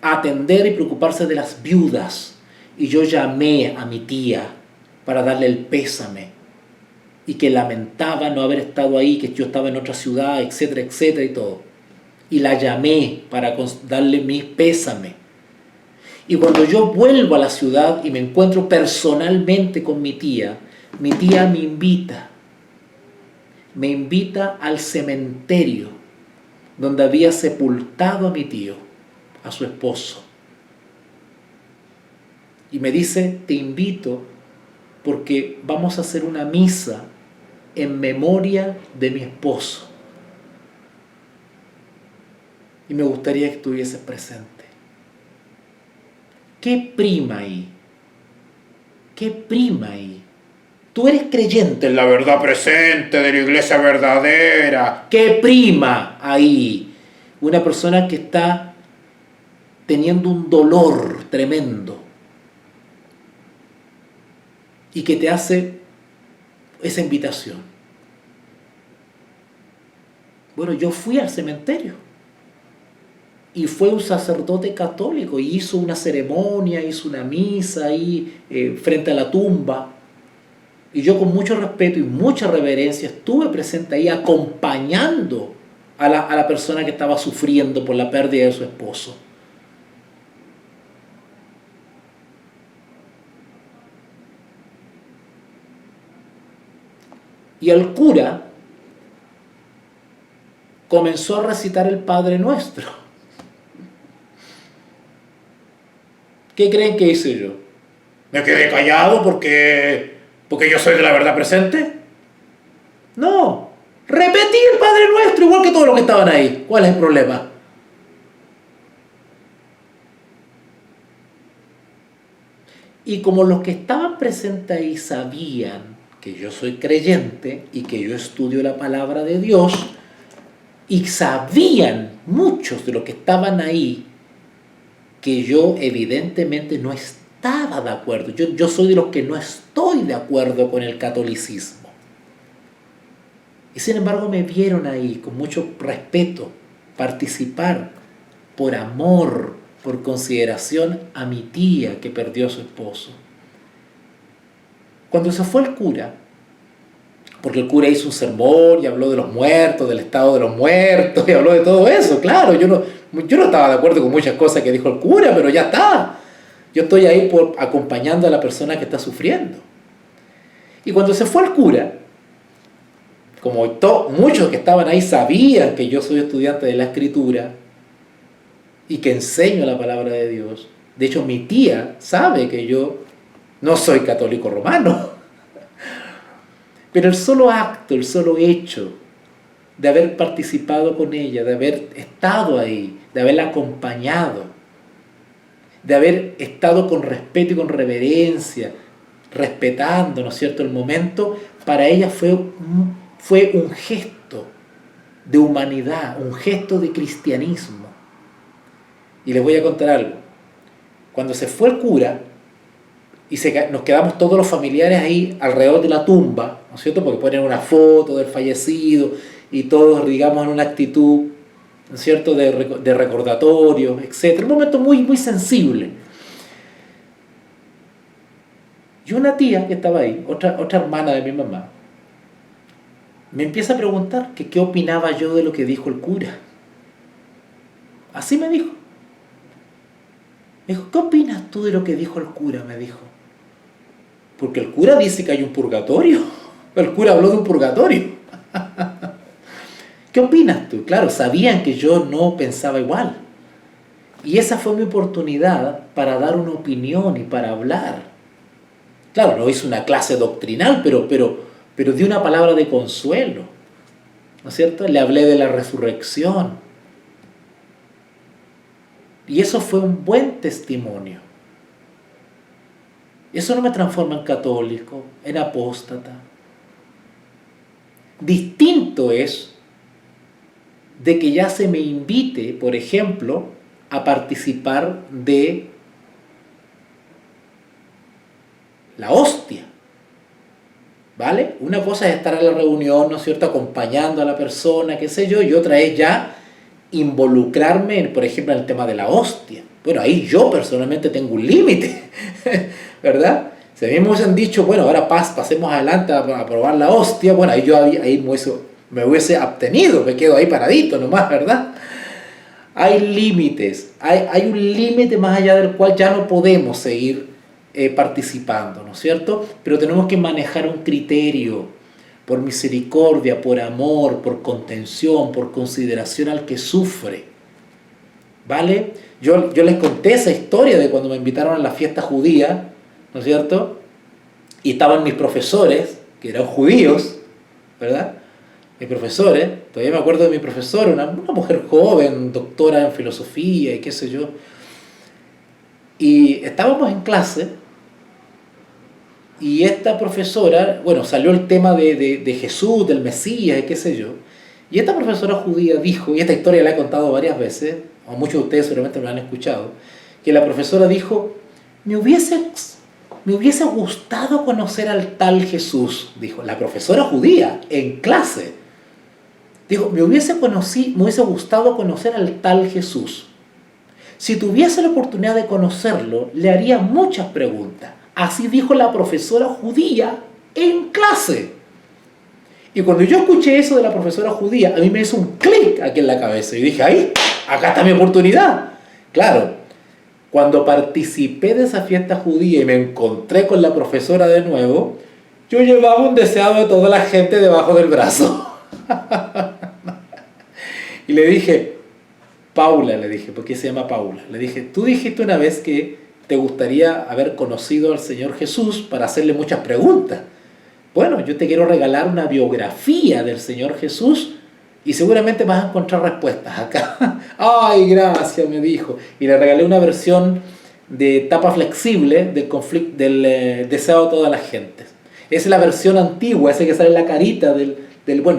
Atender y preocuparse de las viudas. Y yo llamé a mi tía para darle el pésame y que lamentaba no haber estado ahí, que yo estaba en otra ciudad, etcétera, etcétera y todo. Y la llamé para darle mi pésame. Y cuando yo vuelvo a la ciudad y me encuentro personalmente con mi tía me invita al cementerio donde había sepultado a mi tío, a su esposo. Y me dice, te invito porque vamos a hacer una misa en memoria de mi esposo. Y me gustaría que estuvieses presente. ¿Qué prima ahí? ¿Qué prima ahí? Tú eres creyente en la verdad presente de la iglesia verdadera. ¿Qué prima ahí? Una persona que está teniendo un dolor tremendo y que te hace esa invitación. Bueno, yo fui al cementerio y fue un sacerdote católico y hizo una ceremonia, hizo una misa ahí frente a la tumba. Y yo con mucho respeto y mucha reverencia estuve presente ahí acompañando a la persona que estaba sufriendo por la pérdida de su esposo. Y el cura comenzó a recitar el Padre Nuestro. ¿Qué creen que hice yo? ¿Me quedé callado porque yo soy de la verdad presente? No, repetí el Padre Nuestro igual que todos los que estaban ahí. ¿Cuál es el problema? Y como los que estaban presentes ahí sabían que yo soy creyente y que yo estudio la palabra de Dios, y sabían muchos de los que estaban ahí que yo evidentemente no estaba de acuerdo. Yo soy de los que no estoy de acuerdo con el catolicismo. Y sin embargo me vieron ahí con mucho respeto participar por amor, por consideración a mi tía que perdió a su esposo. Cuando se fue el cura, porque el cura hizo un sermón y habló de los muertos, del estado de los muertos, y habló de todo eso, claro, yo no estaba de acuerdo con muchas cosas que dijo el cura, pero ya está. Yo estoy ahí acompañando a la persona que está sufriendo. Y cuando se fue el cura, como muchos que estaban ahí sabían que yo soy estudiante de la Escritura y que enseño la palabra de Dios, de hecho mi tía sabe que yo no soy católico romano, pero el solo acto, el solo hecho de haber participado con ella, de haber estado ahí, de haberla acompañado, de haber estado con respeto y con reverencia, respetando, ¿no es cierto?, el momento, para ella fue un gesto de humanidad, un gesto de cristianismo. Y les voy a contar algo. Cuando se fue el cura, y nos quedamos todos los familiares ahí alrededor de la tumba, ¿no es cierto?, porque ponen una foto del fallecido, y todos, digamos, en una actitud, ¿no es cierto?, de recordatorio, etc. Un momento muy, muy sensible. Y una tía que estaba ahí, otra hermana de mi mamá, me empieza a preguntar que qué opinaba yo de lo que dijo el cura. Así me dijo. Me dijo, ¿qué opinas tú de lo que dijo el cura? Me dijo. Porque el cura dice que hay un purgatorio. El cura habló de un purgatorio. ¿Qué opinas tú? Claro, sabían que yo no pensaba igual. Y esa fue mi oportunidad para dar una opinión y para hablar. Claro, no hice una clase doctrinal, pero di una palabra de consuelo. ¿No es cierto? Le hablé de la resurrección. Y eso fue un buen testimonio. Eso no me transforma en católico, en apóstata. Distinto es de que ya se me invite, por ejemplo, a participar de la hostia. ¿Vale? Una cosa es estar en la reunión, ¿no es cierto?, acompañando a la persona, qué sé yo, y otra es ya involucrarme, por ejemplo, en el tema de la hostia. Bueno, ahí yo personalmente tengo un límite, ¿verdad? Si a mí me hubiesen dicho, bueno, ahora pasemos adelante a probar la hostia, bueno, ahí yo ahí me hubiese abstenido, me quedo ahí paradito nomás, ¿verdad? Hay límites, hay un límite más allá del cual ya no podemos seguir participando, ¿no es cierto? Pero tenemos que manejar un criterio por misericordia, por amor, por contención, por consideración al que sufre, ¿vale? Yo les conté esa historia de cuando me invitaron a la fiesta judía, ¿no es cierto? Y estaban mis profesores, que eran judíos, ¿verdad? Mis profesores, todavía me acuerdo de mi profesora, una mujer joven, doctora en filosofía y qué sé yo. Y estábamos en clase y esta profesora, bueno, salió el tema de Jesús, del Mesías y qué sé yo. Y esta profesora judía dijo, y esta historia la he contado varias veces, o muchos de ustedes seguramente me la han escuchado, que la profesora dijo, me hubiese gustado conocer al tal Jesús, dijo la profesora judía en clase. Dijo, me hubiese gustado conocer al tal Jesús. Si tuviese la oportunidad de conocerlo, le haría muchas preguntas. Así dijo la profesora judía en clase. Y cuando yo escuché eso de la profesora judía, a mí me hizo un clic aquí en la cabeza. Y dije, ahí, acá está mi oportunidad. Claro, cuando participé de esa fiesta judía y me encontré con la profesora de nuevo, yo llevaba un deseado de toda la gente debajo del brazo. Y le dije, Paula, le dije, porque se llama Paula, le dije, tú dijiste una vez que te gustaría haber conocido al Señor Jesús para hacerle muchas preguntas. Bueno, yo te quiero regalar una biografía del Señor Jesús y seguramente vas a encontrar respuestas acá. Ay, gracias, me dijo. Y le regalé una versión de tapa flexible del deseado de todas las gentes. Esa es la versión antigua, esa que sale en la carita del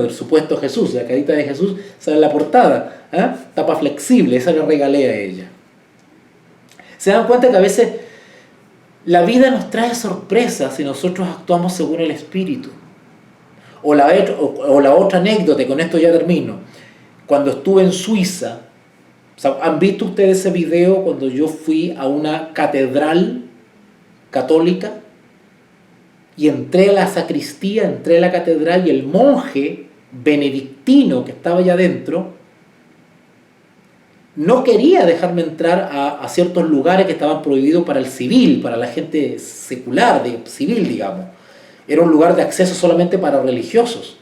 supuesto Jesús, la carita de Jesús sale en la portada, ¿eh? Tapa flexible, esa le regalé a ella. Se dan cuenta que a veces la vida nos trae sorpresas si nosotros actuamos según el Espíritu. O la otra anécdota, y con esto ya termino. Cuando estuve en Suiza, ¿han visto ustedes ese video cuando yo fui a una catedral católica? Y entré a la sacristía, entré a la catedral y el monje benedictino que estaba allá adentro no quería dejarme entrar a ciertos lugares que estaban prohibidos para el civil, para la gente secular, civil, digamos. Era un lugar de acceso solamente para religiosos.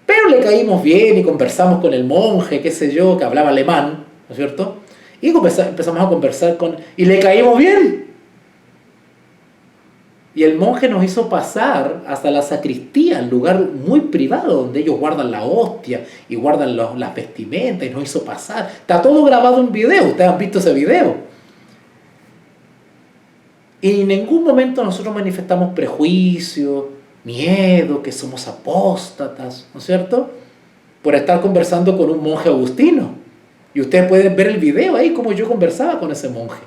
Pero le caímos bien y conversamos con el monje, qué sé yo, que hablaba alemán, ¿no es cierto? Y empezamos a conversar y le caímos bien. Y el monje nos hizo pasar hasta la sacristía, el lugar muy privado donde ellos guardan la hostia y guardan las vestimentas, y nos hizo pasar. Está todo grabado en video, ustedes han visto ese video. Y en ningún momento nosotros manifestamos prejuicio, miedo, que somos apóstatas, ¿no es cierto? Por estar conversando con un monje agustino. Y ustedes pueden ver el video ahí, como yo conversaba con ese monje.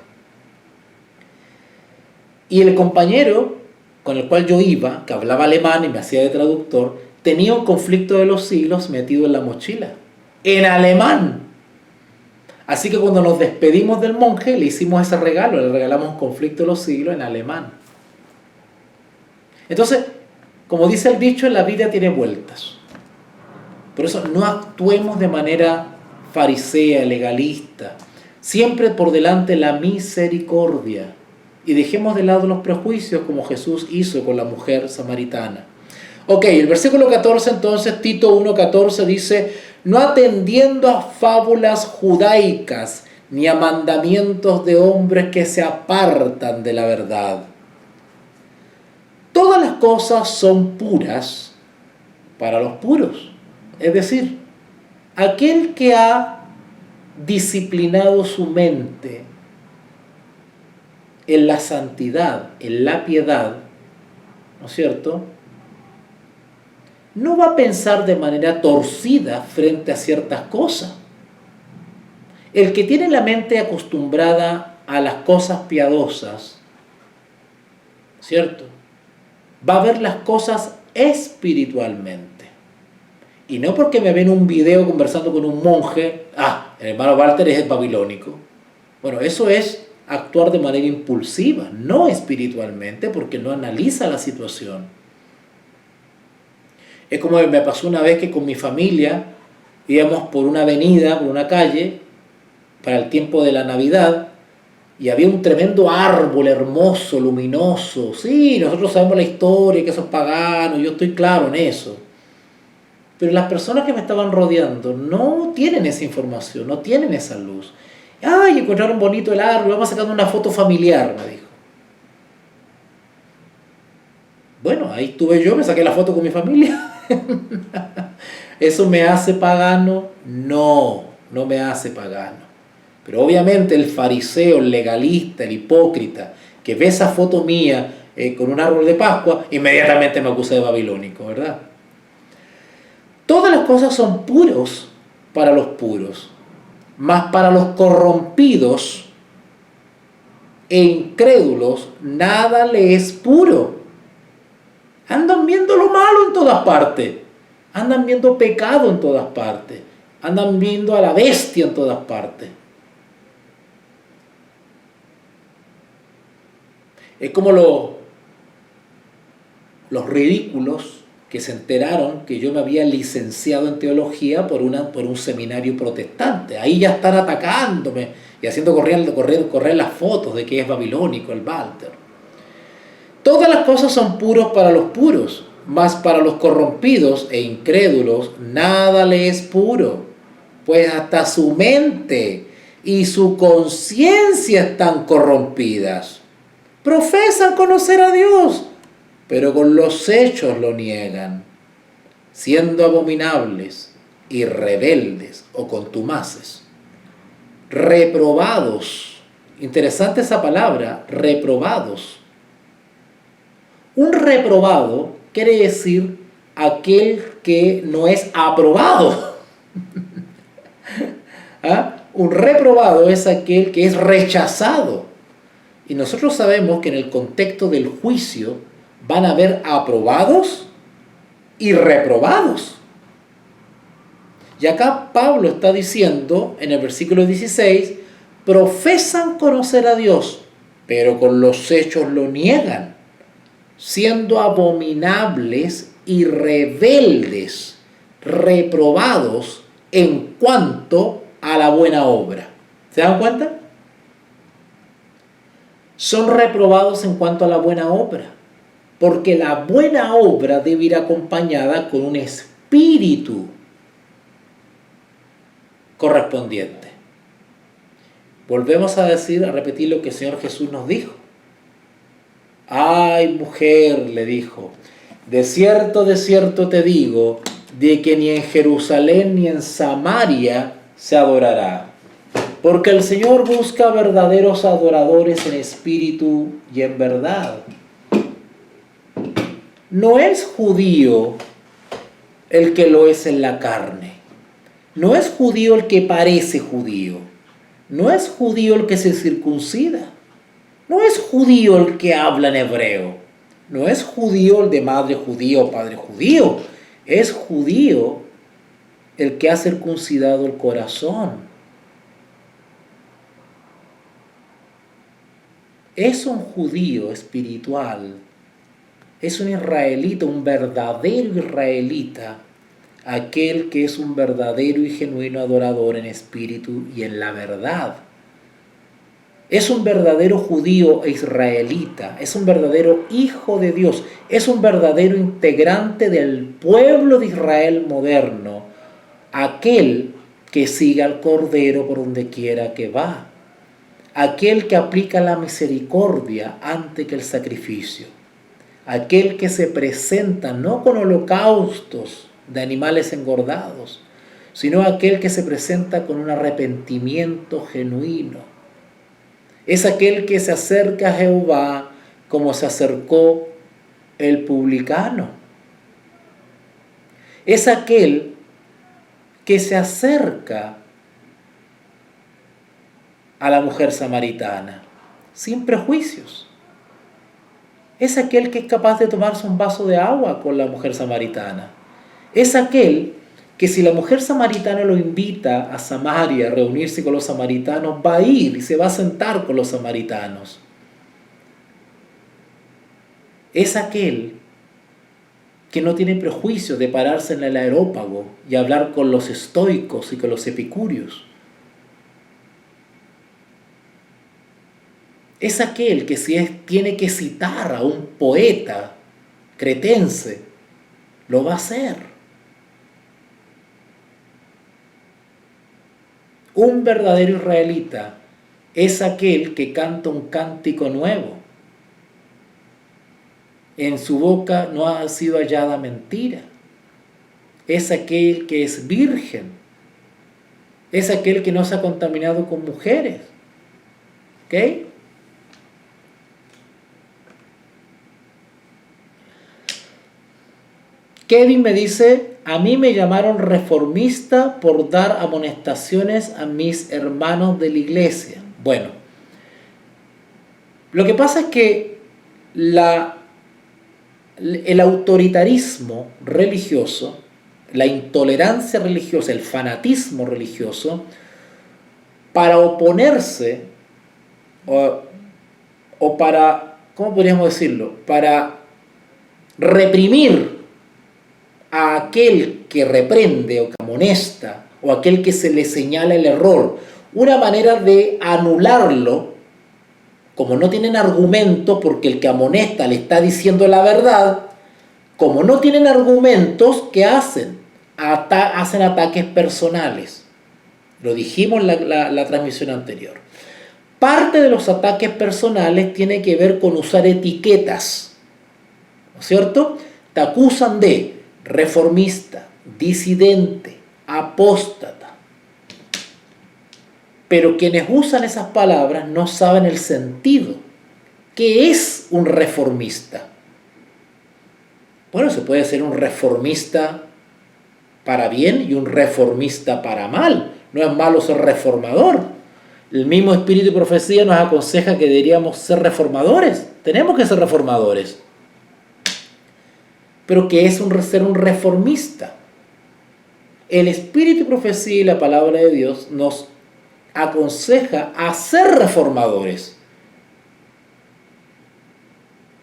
Y el compañero con el cual yo iba, que hablaba alemán y me hacía de traductor, tenía un conflicto de los siglos metido en la mochila, en alemán. Así que cuando nos despedimos del monje, le hicimos ese regalo, le regalamos un conflicto de los siglos en alemán. Entonces, como dice el dicho, la vida tiene vueltas. Por eso no actuemos de manera farisea, legalista. Siempre por delante la misericordia. Y dejemos de lado los prejuicios como Jesús hizo con la mujer samaritana. Ok, el versículo 14 entonces, Tito 1:14 dice, no atendiendo a fábulas judaicas ni a mandamientos de hombres que se apartan de la verdad. Todas las cosas son puras para los puros. Es decir, aquel que ha disciplinado su mente en la santidad, en la piedad, ¿no es cierto?, no va a pensar de manera torcida frente a ciertas cosas. El que tiene la mente acostumbrada a las cosas piadosas, ¿cierto?, va a ver las cosas espiritualmente. Y no porque me ven un video conversando con un monje, el hermano Walter es babilónico. Bueno, eso es actuar de manera impulsiva, no espiritualmente, porque no analiza la situación. Es como me pasó una vez que con mi familia íbamos por una avenida, por una calle, para el tiempo de la Navidad, y había un tremendo árbol hermoso, luminoso. Sí, nosotros sabemos la historia, que eso es pagano, yo estoy claro en eso. Pero las personas que me estaban rodeando no tienen esa información, no tienen esa luz. ¡Ay, encontraron bonito el árbol! Vamos sacando una foto familiar, me dijo. Bueno, ahí estuve yo, me saqué la foto con mi familia. ¿Eso me hace pagano? No, no me hace pagano. Pero obviamente el fariseo, el legalista, el hipócrita, que ve esa foto mía con un árbol de Pascua, inmediatamente me acusa de babilónico, ¿verdad? Todas las cosas son puros para los puros, mas para los corrompidos e incrédulos nada le es puro. Andan viendo lo malo en todas partes, andan viendo pecado en todas partes, andan viendo a la bestia en todas partes. Es como los ridículos que se enteraron que yo me había licenciado en teología por un seminario protestante. Ahí ya están atacándome y haciendo correr las fotos de que es babilónico el Walter. Todas las cosas son puros para los puros, mas para los corrompidos e incrédulos nada le es puro, pues hasta su mente y su conciencia están corrompidas. Profesan conocer a Dios, pero con los hechos lo niegan, siendo abominables y rebeldes o contumaces, reprobados. Interesante esa palabra, reprobados. Un reprobado quiere decir aquel que no es aprobado. Un reprobado es aquel que es rechazado. Y nosotros sabemos que en el contexto del juicio van a haber aprobados y reprobados. Y acá Pablo está diciendo en el versículo 16, profesan conocer a Dios, pero con los hechos lo niegan, siendo abominables y rebeldes, reprobados en cuanto a la buena obra. ¿Se dan cuenta? Son reprobados en cuanto a la buena obra, porque la buena obra debe ir acompañada con un espíritu correspondiente. Volvemos a repetir lo que el Señor Jesús nos dijo. Ay, mujer, le dijo, de cierto te digo, de que ni en Jerusalén ni en Samaria se adorará. Porque el Señor busca verdaderos adoradores en espíritu y en verdad. No es judío el que lo es en la carne. No es judío el que parece judío. No es judío el que se circuncida. No es judío el que habla en hebreo. No es judío el de madre judía o padre judío. Es judío el que ha circuncidado el corazón. Es un judío espiritual, es un israelita, un verdadero israelita, aquel que es un verdadero y genuino adorador en espíritu y en la verdad. Es un verdadero judío e israelita, es un verdadero hijo de Dios, es un verdadero integrante del pueblo de Israel moderno, aquel que sigue al Cordero por donde quiera que va. Aquel que aplica la misericordia antes que el sacrificio, aquel que se presenta no con holocaustos de animales engordados, sino aquel que se presenta con un arrepentimiento genuino. Es aquel que se acerca a Jehová como se acercó el publicano. Es aquel que se acerca a la mujer samaritana sin prejuicios. Es aquel que es capaz de tomarse un vaso de agua con la mujer samaritana. Es aquel que si la mujer samaritana lo invita a Samaria a reunirse con los samaritanos, va a ir y se va a sentar con los samaritanos. Es aquel que no tiene prejuicios de pararse en el aerópago y hablar con los estoicos y con los epicúreos. Es aquel que si tiene que citar a un poeta cretense, lo va a hacer. Un verdadero israelita es aquel que canta un cántico nuevo. En su boca no ha sido hallada mentira. Es aquel que es virgen. Es aquel que no se ha contaminado con mujeres. ¿Ok? Kevin me dice, a mí me llamaron reformista por dar amonestaciones a mis hermanos de la iglesia. Bueno, lo que pasa es que el autoritarismo religioso, la intolerancia religiosa, el fanatismo religioso, para oponerse o para, ¿cómo podríamos decirlo? Para reprimir a aquel que reprende o que amonesta o aquel que se le señala el error, una manera de anularlo, como no tienen argumento porque el que amonesta le está diciendo la verdad, como no tienen argumentos, ¿qué hacen? Hacen ataques personales. Lo dijimos en la transmisión anterior. Parte de los ataques personales tiene que ver con usar etiquetas, ¿no es cierto? Te acusan de reformista, disidente, apóstata. Pero quienes usan esas palabras no saben el sentido. ¿Qué es un reformista? Bueno, se puede ser un reformista para bien y un reformista para mal. No es malo ser reformador. El mismo Espíritu y Profecía nos aconseja que deberíamos ser reformadores. Tenemos que ser reformadores. Pero ¿qué es ser un reformista? El Espíritu y Profecía y la Palabra de Dios nos aconseja a ser reformadores,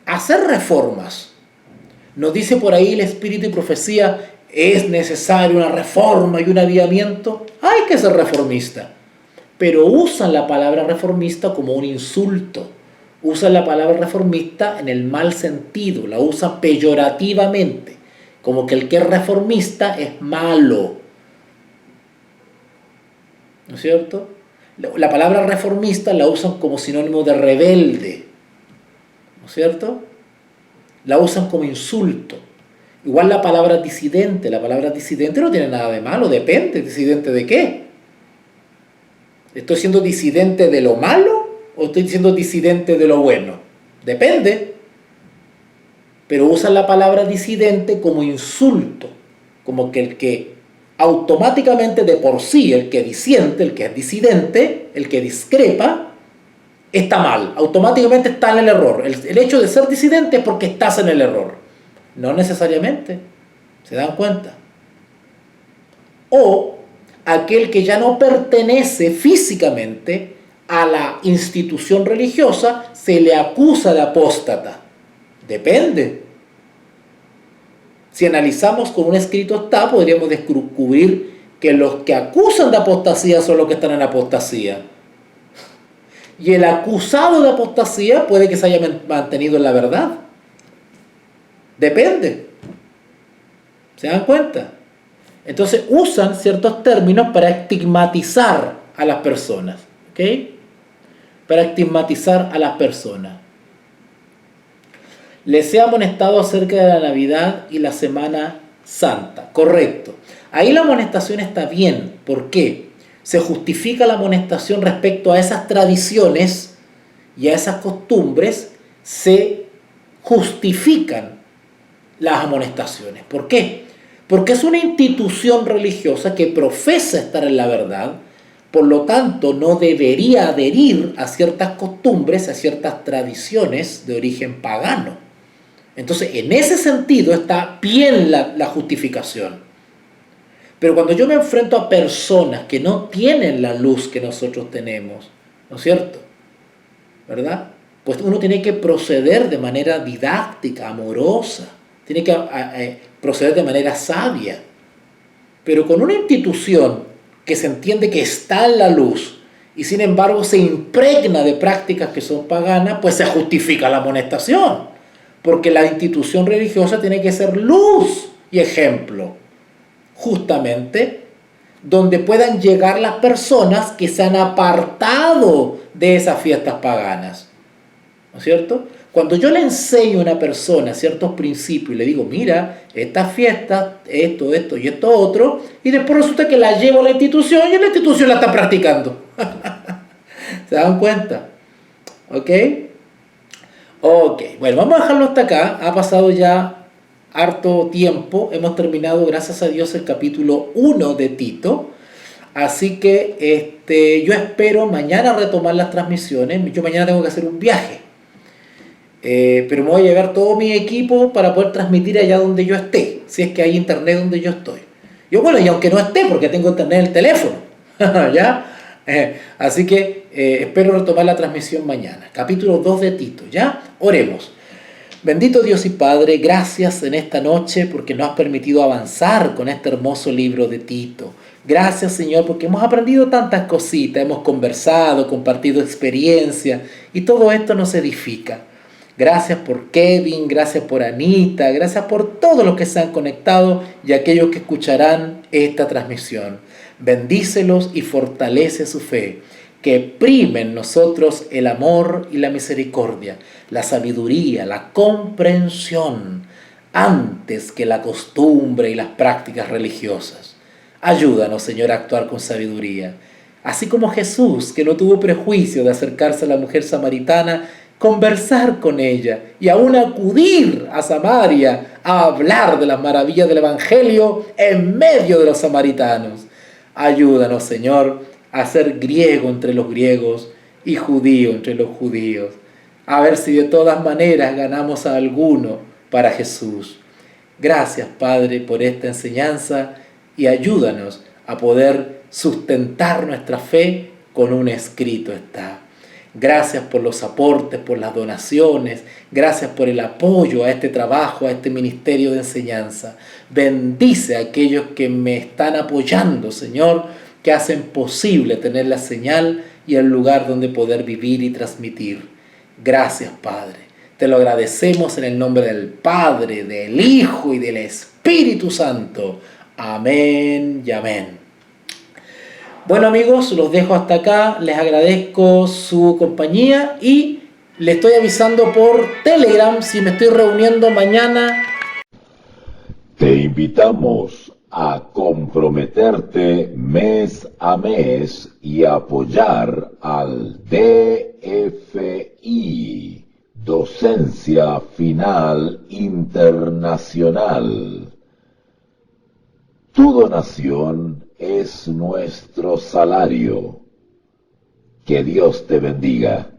a hacer reformas. Nos dice por ahí el Espíritu y Profecía, es necesario una reforma y un avivamiento. Hay que ser reformista. Pero usan la palabra reformista como un insulto. Usan la palabra reformista en el mal sentido, la usan peyorativamente, como que el que es reformista es malo. ¿No es cierto? La palabra reformista la usan como sinónimo de rebelde. ¿No es cierto? La usan como insulto. Igual la palabra disidente no tiene nada de malo, depende, ¿disidente de qué? ¿Estoy siendo disidente de lo malo o estoy siendo disidente de lo bueno? Depende. Pero usan la palabra disidente como insulto, como que el que automáticamente de por sí, el que disiente, el que es disidente, el que discrepa, está mal, automáticamente está en el error. El hecho de ser disidente es porque estás en el error. No necesariamente. ¿Se dan cuenta? O aquel que ya no pertenece físicamente a la institución religiosa, se le acusa de apóstata. Depende. Si analizamos como un escrito está, podríamos descubrir que los que acusan de apostasía son los que están en apostasía. Y el acusado de apostasía puede que se haya mantenido en la verdad. Depende. ¿Se dan cuenta? Entonces usan ciertos términos para estigmatizar a las personas. ¿Ok? Para estigmatizar a las personas. Les he amonestado acerca de la Navidad y la Semana Santa. Correcto. Ahí la amonestación está bien. ¿Por qué? Se justifica la amonestación respecto a esas tradiciones y a esas costumbres, se justifican las amonestaciones. ¿Por qué? Porque es una institución religiosa que profesa estar en la verdad, por lo tanto no debería adherir a ciertas costumbres, a ciertas tradiciones de origen pagano. Entonces, en ese sentido está bien la justificación. Pero cuando yo me enfrento a personas que no tienen la luz que nosotros tenemos, ¿no es cierto? ¿Verdad? Pues uno tiene que proceder de manera didáctica, amorosa, tiene que proceder de manera sabia. Pero con una institución que se entiende que está en la luz y sin embargo se impregna de prácticas que son paganas, pues se justifica la amonestación. Porque la institución religiosa tiene que ser luz y ejemplo, justamente donde puedan llegar las personas que se han apartado de esas fiestas paganas. ¿No es cierto? Cuando yo le enseño a una persona ciertos principios y le digo, mira, estas fiestas, esto y esto otro, y después resulta que la llevo a la institución y la institución la está practicando. ¿Se dan cuenta? ¿Ok? Ok, bueno, vamos a dejarlo hasta acá. Ha pasado ya harto tiempo. Hemos terminado, gracias a Dios, el capítulo 1 de Tito. Así que yo espero mañana retomar las transmisiones. Yo mañana tengo que hacer un viaje. Pero me voy a llevar todo mi equipo para poder transmitir allá donde yo esté, si es que hay internet donde yo estoy. Yo, bueno, y aunque no esté, porque tengo internet en el teléfono, ¿ya? Así que espero retomar la transmisión mañana. Capítulo 2 de Tito, ¿ya? Oremos. Bendito Dios y Padre, gracias en esta noche porque nos has permitido avanzar con este hermoso libro de Tito. Gracias, Señor, porque hemos aprendido tantas cositas, hemos conversado, compartido experiencia y todo esto nos edifica. Gracias por Kevin, gracias por Anita, gracias por todos los que se han conectado y aquellos que escucharán esta transmisión. Bendícelos y fortalece su fe. Que prime en nosotros el amor y la misericordia, la sabiduría, la comprensión, antes que la costumbre y las prácticas religiosas. Ayúdanos, Señor, a actuar con sabiduría. Así como Jesús, que no tuvo prejuicio de acercarse a la mujer samaritana, conversar con ella y aún acudir a Samaria a hablar de las maravillas del Evangelio en medio de los samaritanos. Ayúdanos, Señor, a ser griego entre los griegos y judío entre los judíos. A ver si de todas maneras ganamos a alguno para Jesús. Gracias, Padre, por esta enseñanza y ayúdanos a poder sustentar nuestra fe con un escrito está. Gracias por los aportes, por las donaciones. Gracias por el apoyo a este trabajo, a este ministerio de enseñanza. Bendice a aquellos que me están apoyando, Señor, que hacen posible tener la señal y el lugar donde poder vivir y transmitir. Gracias, Padre. Te lo agradecemos en el nombre del Padre, del Hijo y del Espíritu Santo. Amén y amén. Bueno, amigos, los dejo hasta acá. Les agradezco su compañía y les estoy avisando por Telegram si me estoy reuniendo mañana. Te invitamos a comprometerte mes a mes y apoyar al DFI, Docencia Final Internacional. Tu donación es nuestro salario. Que Dios te bendiga.